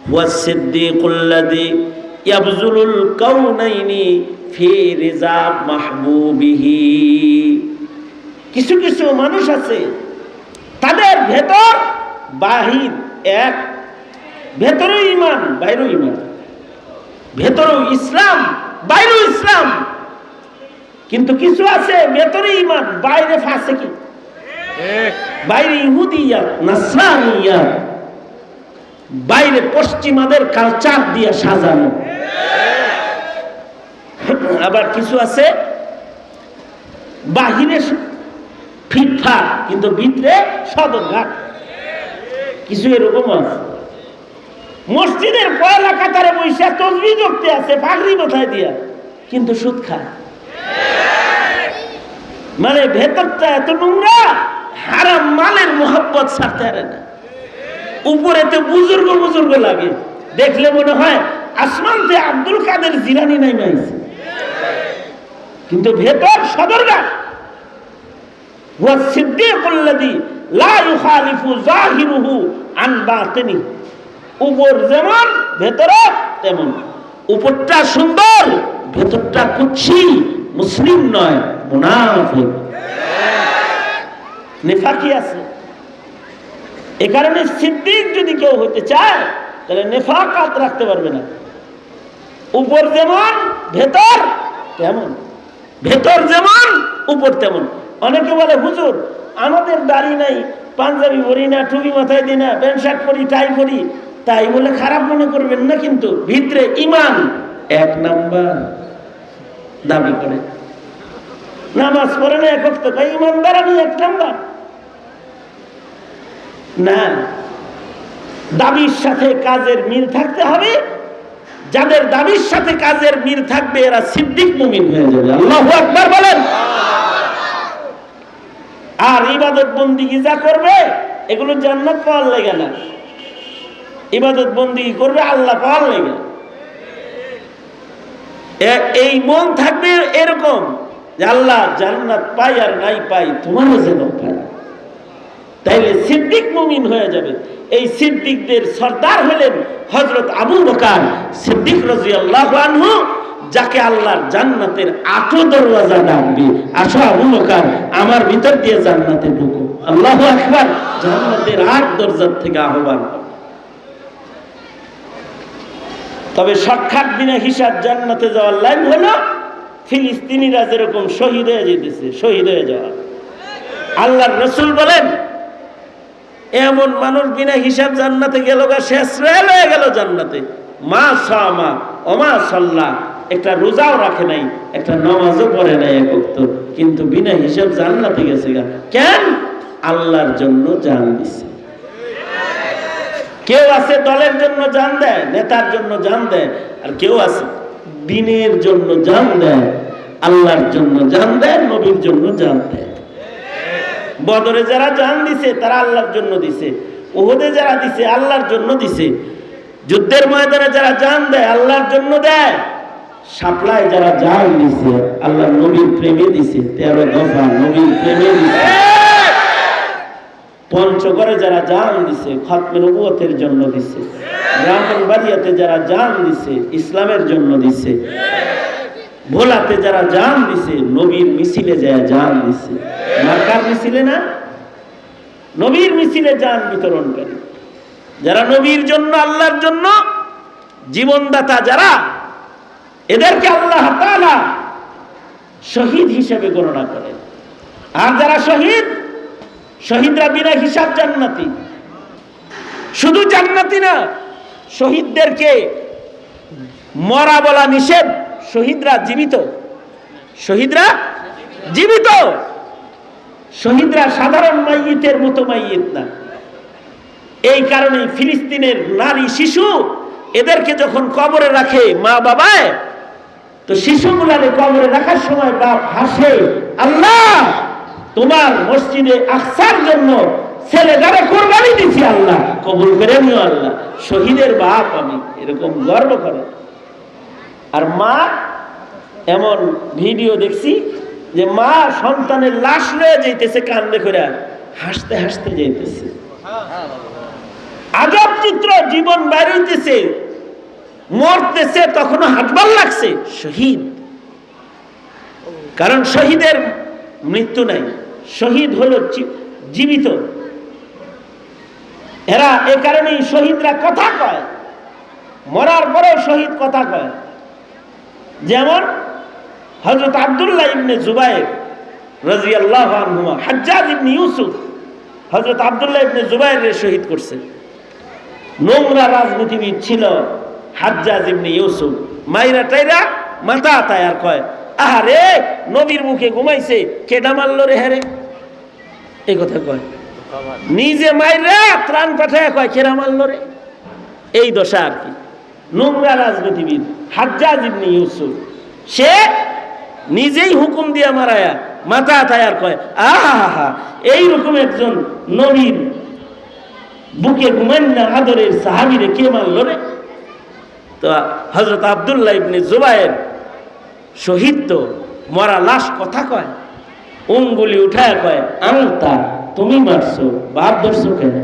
S1: হুয়া সিদ্দীকুল্লাযী ইয়াবযুলুল কাউনাইনি ফি রিজা মাহবুবিহি। কিছু কিছু মানুষ আছে তাদের ভেতর বাহির এক, ভেতরেও ঈমান বাইরেও ঈমান, ভেতরেও ইসলাম বাইরেও ইসলাম। কিন্তু কিছু আছে ভেতরে ঈমান বাইরে ফাসিকি, বাইরে ইহুদিয়াত নাসরানিয়াত, বাইরে পশ্চিমাদের কালচার দিয়ে সাজানো। আবার কিছু আছে বাহিরে ফিটফাট কিন্তু ভিতরে সদরঘাট। কিছু এরকম আছে মসজিদের পয়লা কাতারে বৈশা তসবিহ করতে আছে পাগড়ি মাথায় দিয়া, কিন্তু সুদ খায়। মানে ভেতরটা এত নোংরা, হারাম মালের মোহাব্বত ছাড়তে পারে না। উপরে তো বুজুর্গ বুজুর্গ লাগে, দেখলে মনে হয় আসমান থেকে আব্দুল কাদের জিলানী নাই মাইছে, কিন্তু ভেতর সদরঘাট। হুয়া সিদ্দীকুল্লাযী লা ইউখালিফু যাহিরুহু আন বাতিনি। উপর যেমন ভেতরে তেমন। উপরটা সুন্দর, ভেতরটা কুৎসি, মুসলিম নয় মুনাফিক, নেফাকি আছে। এ কারণে সিদ্দিক যদি কেউ হতে চায় তাহলে নেফাকাত রাখতে পারবে না। উপর যেমন ভেতর তেমন, ভেতর যেমন উপর তেমন। অনেকে বলে হুজুর আমাদের দাড়ি নাই, পাঞ্জাবি পরি না, টুপি মাথায় দিই না, প্যান্ট শার্ট পরি, টাই পরি, তাই বলে খারাপ মনে করবেন না। কিন্তু ভিতরে ঈমান এক নাম্বার দাবি করে, নামাজ পড়ে না এক ওয়াক্ত, তাই ঈমানদার আমি এক নাম্বার না। দাবির সাথে কাজের মিল থাকতে হবে। যাদের দাবির সাথে কাজের মিল থাকবে এরা সিদ্দিক মুমিন হয়ে যাবে। আল্লাহু আকবার বলেন। আর ইবাদত বন্দিগি যা করবে এগুলো জান্নাত পাওয়ার লাগে না, ইবাদত বন্দিগি করবে আল্লাহ পাওয়ার লাগে। এই মন থাকবে এরকম যে আল্লাহ জান্নাত পাই আর নাই পাই তোমারও যেন পাই, তাইলে সিদ্দিক মুমিন হয়ে যাবে। এই সিদ্দিকদের সর্দার হলেন হযরত আবু বকর সিদ্দিক রাদিয়াল্লাহু আনহু, যাকে আল্লাহর জান্নাতের ৮ দরওয়াজা ডাকবে, আসো আবু বকর আমার ভিতর দিয়ে জান্নাতে ঢুকো। আল্লাহু আকবার। জান্নাতের ৮ দরজা থেকে আহ্বান। তবে শর্টকাট বিনা হিসাব জান্নাতে যাওয়ার লাইন হলো ফিলিস্তিনিরা যেরকম শহীদ হয়ে যেতেছে, শহীদ হয়ে যাওয়া। আল্লাহর রাসূল বলেন এমন মানুষ বিনা হিসাব জান্নাতে গেল, শেষ হয়ে গেল জান্নাতে। মা সামা ওমা সাল্লা, একটা রোজাও রাখে নাই, একটা নামাজও পড়ে নাই এক ওয়াক্ত, কিন্তু বিনা হিসাব জান্নাতে গেছে গা। কেন? আল্লাহর জন্য জান দিছে। কেউ আছে দলের জন্য জান দেয়, নেতার জন্য জান দেয়, আর কেউ আছে দিনের জন্য জান দেয়, আল্লাহর জন্য জান দেয়, নবীর জন্য জান দেয়। বদরে যারা জান দিছে তারা আল্লাহর জন্য দিছে, উহুদে যারা দিছে আল্লাহর জন্য দিছে, যুদ্ধের ময়দানে যারা জান দেয় আল্লাহর জন্য দেয়, শাপলায় যারা জান দিছে আল্লাহর নবীর প্রেমে দিছে, 13 দফা নবীর প্রেমে দিছে। পঞ্চগড়ে যারা জান দিছে খতমে নবুয়তের জন্য দিছে, ব্রাহ্মণবাড়িয়াতে যারা জান দিছে ইসলামের জন্য দিছে, ভোলাতে যারা জান দিছে নবীর মিছিলে যায় জান দিছে। মার্কার মিছিলে না, নবীর মিছিলে জান বিতরণকারী যারা নবীর জন্য আল্লাহর জন্য জীবনদাতা যারা, এদেরকে আল্লাহ তাআলা শহীদ হিসেবে গণনা করেন। আর যারা শহীদ, শহীদরা বিনা হিসাব জান্নাতি। শুধু জান্নাতি না, শহীদদেরকে মরা বলা নিষেধ, শহীদরা জীবিত, শহীদরা জীবিত। শহীদরা সাধারণ মাইয়িতের মতো মাইয়িত না। এই কারণে ফিলিস্তিনের নারী শিশু এদেরকে যখন কবরে রাখে মা বাবায়, তো শিশুগুলারে কবরে রাখার সময় বাপ হাসে, আল্লাহ তোমার মসজিদে আকসার জন্য ছেলেটারে কোরবানি দিছি, আল্লাহ কবুল করে নিও, আল্লাহ শহীদের বাপ আমি, এরকম গর্ব করে। আর মা এমন ভিডিও দেখছি যে মা সন্তানের লাশ লয়ে যাইতেছে, কান্দে করে হাসতে হাসতে যাইতেছে। আজব চিত্র, জীবন বাইর হইতেছে, মরতেছে, তখনও হাঁটবার লাগছে। শহীদ, কারণ শহীদের মৃত্যু নাই, শহীদ হলো জীবিত। এরা এ কারণেই শহীদরা কথা কয়, মরার পরেও শহীদ কথা কয়। যেমন হযরত আব্দুল্লাহ ইবনে জুবায়ের রাদিয়াল্লাহু আনহুমা, হাজ্জাজ ইবনে ইউসুফ হযরত আব্দুল্লাহ ইবনে জুবায়েরের শহীদ করছে। নোংরা রাজনীতিবিদ ছিল হাজ্জাজ ইবনে ইউসুফ, মাইরা টাইরা মাথা তায়ার কয়, আহারে নবীর মুখে ঘুমাইছে, কেডা মারলো রে হারে, এই কথা কয়। নিজে মাইরা ত্রাণ পাঠায় কয় কেডা মারলো রে, এই দশা আর কি। নোংরা রাজনীতিবিদ হাজ্জাজ ইবনে ইউসুফ, সে নিজেই হুকুম দিয়া মারায়া মাথা তায়ার কয়, আহা এইরকম একজন নবীর বুকে ঘুমান না আদরের সাহাবীরে কে মারলো রে। তো হযরত আব্দুল্লাহ ইবনে জুবায়ের শহীদ, তো মরা লাশ কথা কয়, অঙ্গুলি উঠায় কয়, আনতা তুমি মারছো, বাপ ধরছো কেন?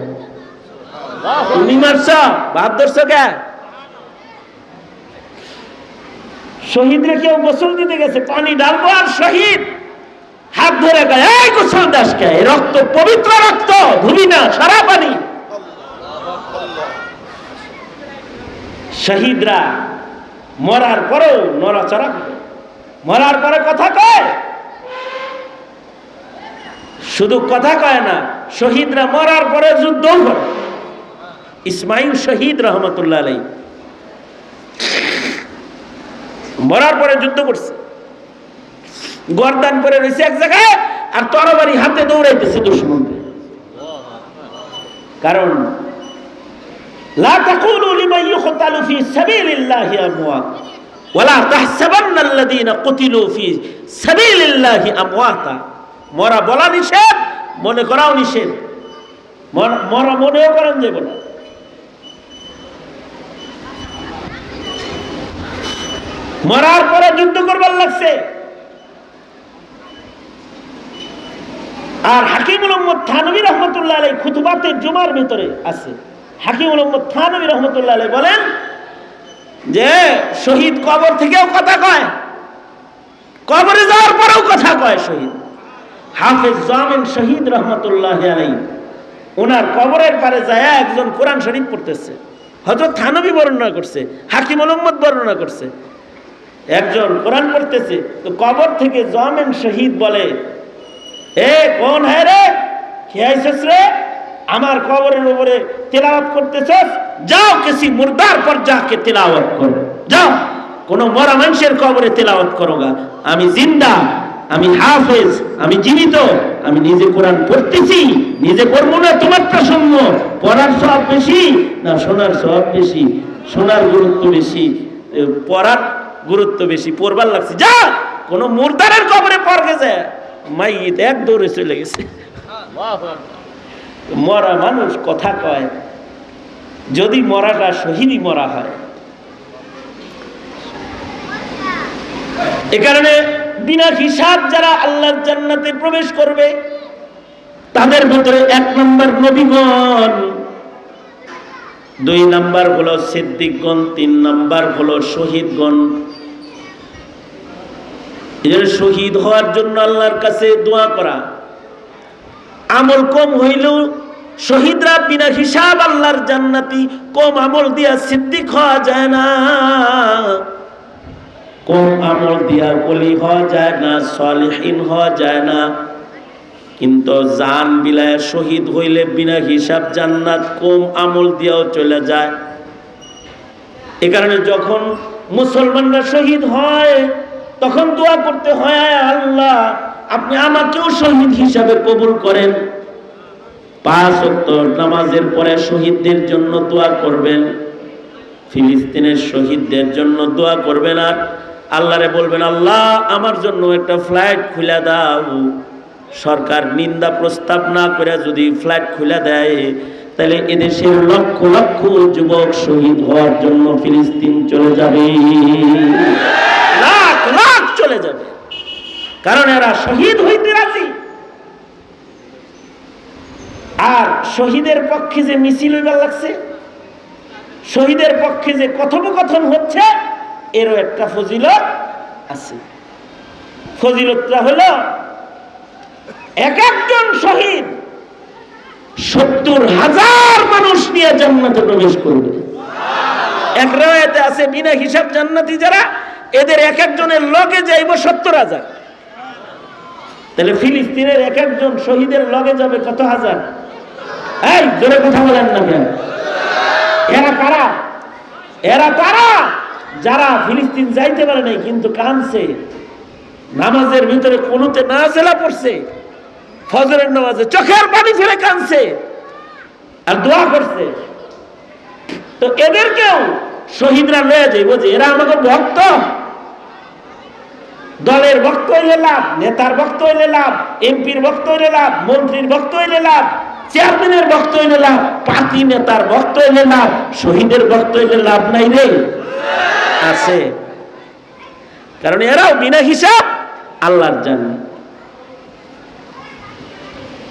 S1: তুমি মারছ, বাপ ধরছো কেন? শহীদরে কেউ গোসল দিতে গেছে, পানি ডালবো, আর শহীদ হাত ধরে কয়, এই গোসল দাস কে, রক্ত পবিত্র রক্ত, ধুবি না, সারা পানি। শহীদরা মরার পরেও নড়াচড়া করে, মরার পরে কথা কয়। শুধু কথা কয় না, শহীদরা মরার পরে যুদ্ধও করে। ইসমাইল শহীদ রহমতুল্লাহ আলাইহি মরার পরে যুদ্ধ করছে, গর্দান পরে রয়েছে এক জায়গায়, আর তরবারি হাতে দৌড়াইতেছে দুশমনকে। কারণ লা তাকুলু লিমান ইউকতালু ফি সাবিলিল্লাহি আমওয়াত ওয়ালা তাহসাবান্নাল্লাযীনা কুতিলু ফি সাবিলিল্লাহি আমওয়াতা। মরা বলা নিষেধ, মনে করাও নিষেধ, মরা মনেও করেন যাবে না। মরার পরে যুদ্ধ করবার লাগছে। আর হাকিমুল উম্মত থানভী রহমতুল্লাহ আলাইহি খুতবাতে জুমার ভিতরে আছে, হাকিমুল উম্মত থানভী রহমতুল্লাহ আলাইহি বলেন যে শহীদ কবর থেকেও কথা কয়, কবরে যাওয়ার পরেও কথা কয় শহীদ। হাফেজ জামিন শহীদ রহমতুল্লাহ আলাইহি ওনার কবরের পারে যায় একজন কোরআন শরীফ পড়তেছে, হযরত থানভী বর্ণনা করছে, হাকিমুল উম্মত বর্ণনা করছে, একজন কোরআন পড়তেছে, তো কবর থেকে জামিন শহীদ বলে, এ কোন হ্যাঁ রে, কে আইছস রে, আমার কবরের উপরে তেলাওয়াত করতেছস, যাও কিসি মুর্দার পর যাকে তেলাওয়াত করো, যাও কোন মরা মানুষের কবরে তেলাওয়াত করো গা, আমি জিন্দা, আমি হাফেজ, আমি জীবিত, আমি নিজে কোরআন পড়তেছি, নিজে পড়বো না তোমার প্রসঙ্গ, পড়ার সওয়াব বেশি না শোনার সওয়াব বেশি? শোনার গুরুত্ব বেশি, পড়ার গুরুত্ব বেশি, পড়বার লাগছে, যা কোন মুর্দারের কবরে পড়ে যায়, মাইয়িত এক দৌড়ে চলে গেছে। মরা মানুষ কথা কয়, যদি মরাটা শহীদই মরা হয়। এ কারণে বিনা হিসাব যারা আল্লাহর জান্নাতে প্রবেশ করবে, তাদের ভিতরে 1 নম্বর নবীগণ, 2 নম্বর হলো সিদ্দিকগণ, 3 নম্বর হলো শহীদগণ। এর শহীদ হওয়ার জন্য আল্লাহর কাছে দোয়া করা। আমল কম হইলেও শহীদরা বিনা হিসাব আল্লাহর জান্নাতি, কম আমল দিয়া সিদ্দিক হওয়া যায় না, কম আমল দিয়া ওলি হওয়া যায় না, সালেহিন হওয়া যায় না। কিন্তু জান বিলায় শহীদ হইলে বিনা হিসাব জান্নাত, কম আমল দিয়াও চলে যায়। এ কারণে যখন মুসলমানরা শহীদ হয় তখন দোয়া করতে হয়, আল্লাহ আপনি আমাকেও শহীদ হিসাবে কবুল করেন। 5 ওয়াক্ত নামাজের পরে শহীদদের জন্য দোয়া করবেন, ফিলিস্তিনের শহীদদের জন্য দোয়া করবেন, আর আল্লাহরে বলবেন, আল্লাহ আমার জন্য একটা ফ্লাইট খুলে দাও। সরকার নিন্দা প্রস্তাব না করে যদি ফ্লাইট খুলে দেয়, তাহলে এদেশের লক্ষ লক্ষ যুবক শহীদ হওয়ার জন্য ফিলিস্তিন চলে যাবে, লাখ লাখ চলে যাবে, কারণ এরা শহীদ হইতে রাজি। আর শহীদের পক্ষে যে মিছিল হইবার লাগছে, শহীদের পক্ষে যে কথোপকথন হচ্ছে, এরও একটা ফজিলত আছে। ফজিলতটা হলো এক একজন শহীদ 70,000 মানুষ নিয়ে জান্নাতে প্রবেশ করবে। এক রায়াতে আছে বিনা হিসাব জান্নাতি যারা, এদের এক একজনের লগে যাইব 70,000। তাহলে ফিলিস্তিনের এক একজন শহীদের লগে যাবে কত হাজার? এই জোরে কথা বলেন না কেন? এরা কারা? এরা তারা যারা ফিলিস্তিন যাইতে পারে নাই, কিন্তু কাঁদছে, নামাজের ভিতরে কুনুতে নাযিলা পড়ছে, ফজরের নামাজে চোখের পানি ফেলে কাঁদছে আর দোয়া করছে। তো এদেরকেও শহীদরা লয়ে যাইব যে এরা আমাকে ভক্ত। দলের ভক্ত হইলে লাভ, নেতার ভক্ত হইলে লাভ, এমপির ভক্ত হইলে লাভ, মন্ত্রীর ভক্ত হইলে লাভ, চেয়ারম্যানের ভক্ত হইলে লাভ, পার্টি নেতার ভক্ত হইলে লাভ, শহীদের ভক্ত হইলে লাভ নাই রে? আছে। কারণ এরাও বিনা হিসাব আল্লাহর জান্নাত।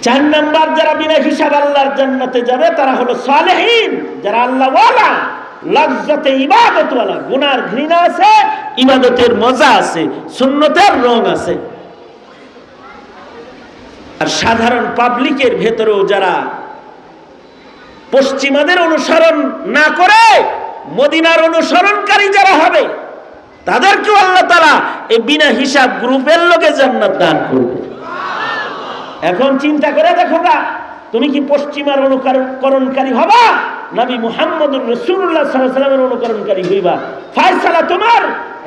S1: 4 নাম্বার যারা বিনা হিসাব আল্লাহর জান্নাতে যাবে তারা হলো সালেহীন, যারা আল্লাহ ওয়ালা, লজ্জতে ইবাদত ওয়ালা। গুনার ঘৃণা আছে, ইবাদতের মজা আছে, সুন্নতের রং আছে। আর সাধারণ পাবলিকের ভেতরেও যারা পশ্চিমাদের অনুসরণ না করে মদিনার অনুসরণকারী যারা হবে, তাদেরকেও আল্লাহ তাআলা এই বিনা হিসাব গ্রুপের লোকে জান্নাত দান করবে। এখন চিন্তা করে দেখো না, তুমি কি পশ্চিমার অনুকরণকারী হবা, নবী মুহাম্মদুর রাসূলুল্লাহ সাল্লাল্লাহু আলাইহি ওয়াসাল্লামের অনুকরণকারী হইবা? ফয়সালা তোমার,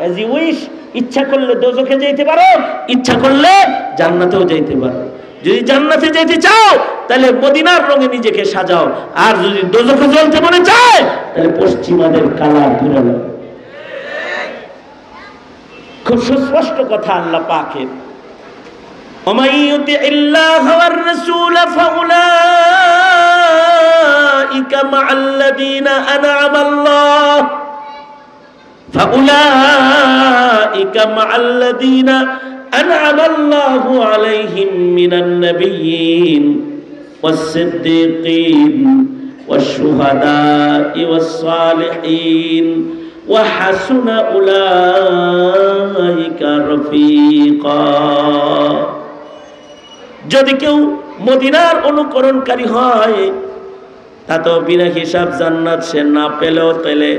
S1: এজ ইউ উইশ। ইচ্ছা করলে দোজখে যেতে পারো, ইচ্ছা করলে জান্নাতেও যেতে পারো। যদি জান্নাতে যেতে চাও তাহলে মদিনার রঙে নিজেকে সাজাও, আর যদি দোজখে জ্বলতে মনে চায় তাহলে পশ্চিমাদের কালার ধরে নাও। খুব সুস্পষ্ট কথা আল্লাহ পাকের। ومن يطع الله والرسول فأولئك مع الذين أنعم الله عليهم من النبيين والصديقين والشهداء والصالحين وحسن أولئك رفيقا। যদি কেউ মদিনার অনুকরণকারী হয়, তা তো বিনা হিসাব জান্নাত সে না পেলেও তাহলে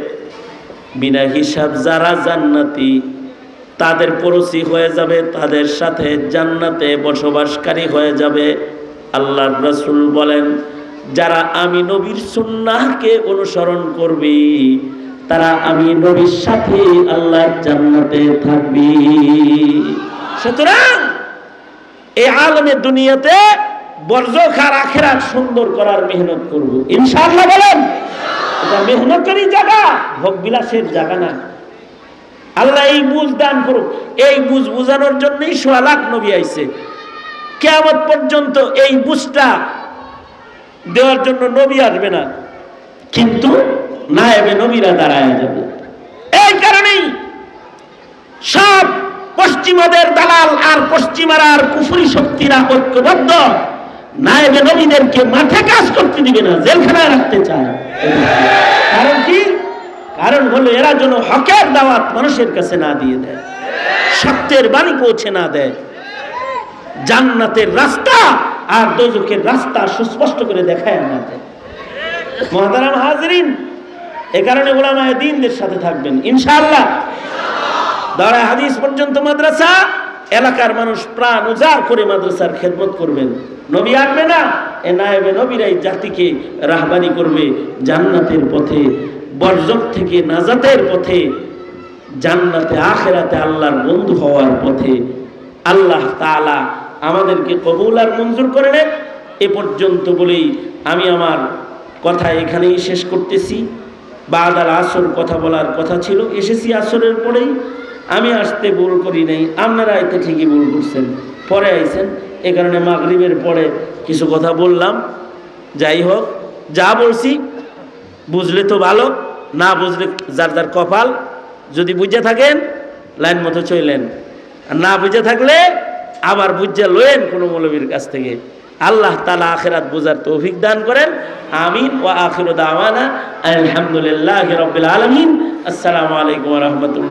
S1: বিনা হিসাব যারা জান্নাতি তাদের পড়োশি হয়ে যাবে, তাদের সাথে জান্নাতে বসবাসকারী হয়ে যাবে। আল্লাহর রাসূল বলেন, যারা আমি নবীর সুন্নাহকে অনুসরণ করবে তারা আমি নবীর সাথে আল্লাহর জান্নাতে থাকবে। সুতরাং এই আলমে দুনিয়াতে বরজখ আর আখিরাত সুন্দর করার মেহনত করব ইনশাআল্লাহ। বলেন, এটা মেহনতেরই জায়গা, ভোগ বিলাসের জায়গা না। আল্লাহ এই বুঝ দান করুক। এই বুঝ বুঝানোর জন্যই 1.5 লাখ নবী আইছে। কিয়ামত পর্যন্ত এই বুঝটা দেওয়ার জন্য নবী আসবে না, কিন্তু নায়েবে নবীরা দাঁড়ায় যাবে। এই কারণেই সব পশ্চিমাদের দালাল আর পশ্চিমারা আর কুফরি শক্তিরা ঐক্যবদ্ধ, নায়েবে নবীদেরকে মাঠে কাজ করতে দিবে না, জেলখানায় রাখতে চায়। কারণ কি? কারণ হলো এরা যেন হকের দাওয়াত মানুষের কাছে না দিয়ে দেয়, সত্যের বাণী পৌঁছে না দেয়, জান্নাতের রাস্তা আর দোজখের রাস্তা সুস্পষ্ট করে দেখায় না দেয়। মুহতারাম হাজিরিন, এ কারণে উলামায়ে দ্বীনদের সাথে থাকবেন ইনশাআল্লাহ। দাঁড়ায় হাদিস পর্যন্ত মাদ্রাসা, এলাকার মানুষ প্রাণ উজাড় করে মাদ্রাসার খেদমত করবেন। নবী আসবে না, এ নায়েবে নবীরাই জাতিকে রাহবানি করবে জান্নাতের পথে, বরজখ থেকে নাজাতের পথে, জান্নাতে আখিরাতে আল্লাহর বন্ধু হওয়ার পথে। আল্লাহ তাআলা আমাদেরকে কবুল আর মঞ্জুর করে নেন। এ পর্যন্ত বলেই আমি আমার কথা এখানেই শেষ করতেছি। বাদাল আসর কথা বলার কথা ছিল, এসেছি আসরের পরেই। আমি আসতে ভুল করি নাই, আপনারা এতে ঠিকই ভুল করছেন, পরে আইছেন। এ কারণে মাগরিবের পরে কিছু কথা বললাম। যাই হোক, যা বলছি বুঝলে তো ভালো, না বুঝলে যার যার কপাল। যদি বুঝে থাকেন লাইন মতো চলেন, আর না বুঝে থাকলে আবার বুঝে লয়েন কোনো মৌলবীর কাছ থেকে। আল্লাহ তাআলা আখিরাত বুঝার তৌফিক দান করেন। আমিন। ওয়া আখিরু দাওয়ানা আলহামদুলিল্লাহি রাব্বিল আলামিন। আসসালামু আলাইকুম ওয়া রাহমাতুল্লাহ।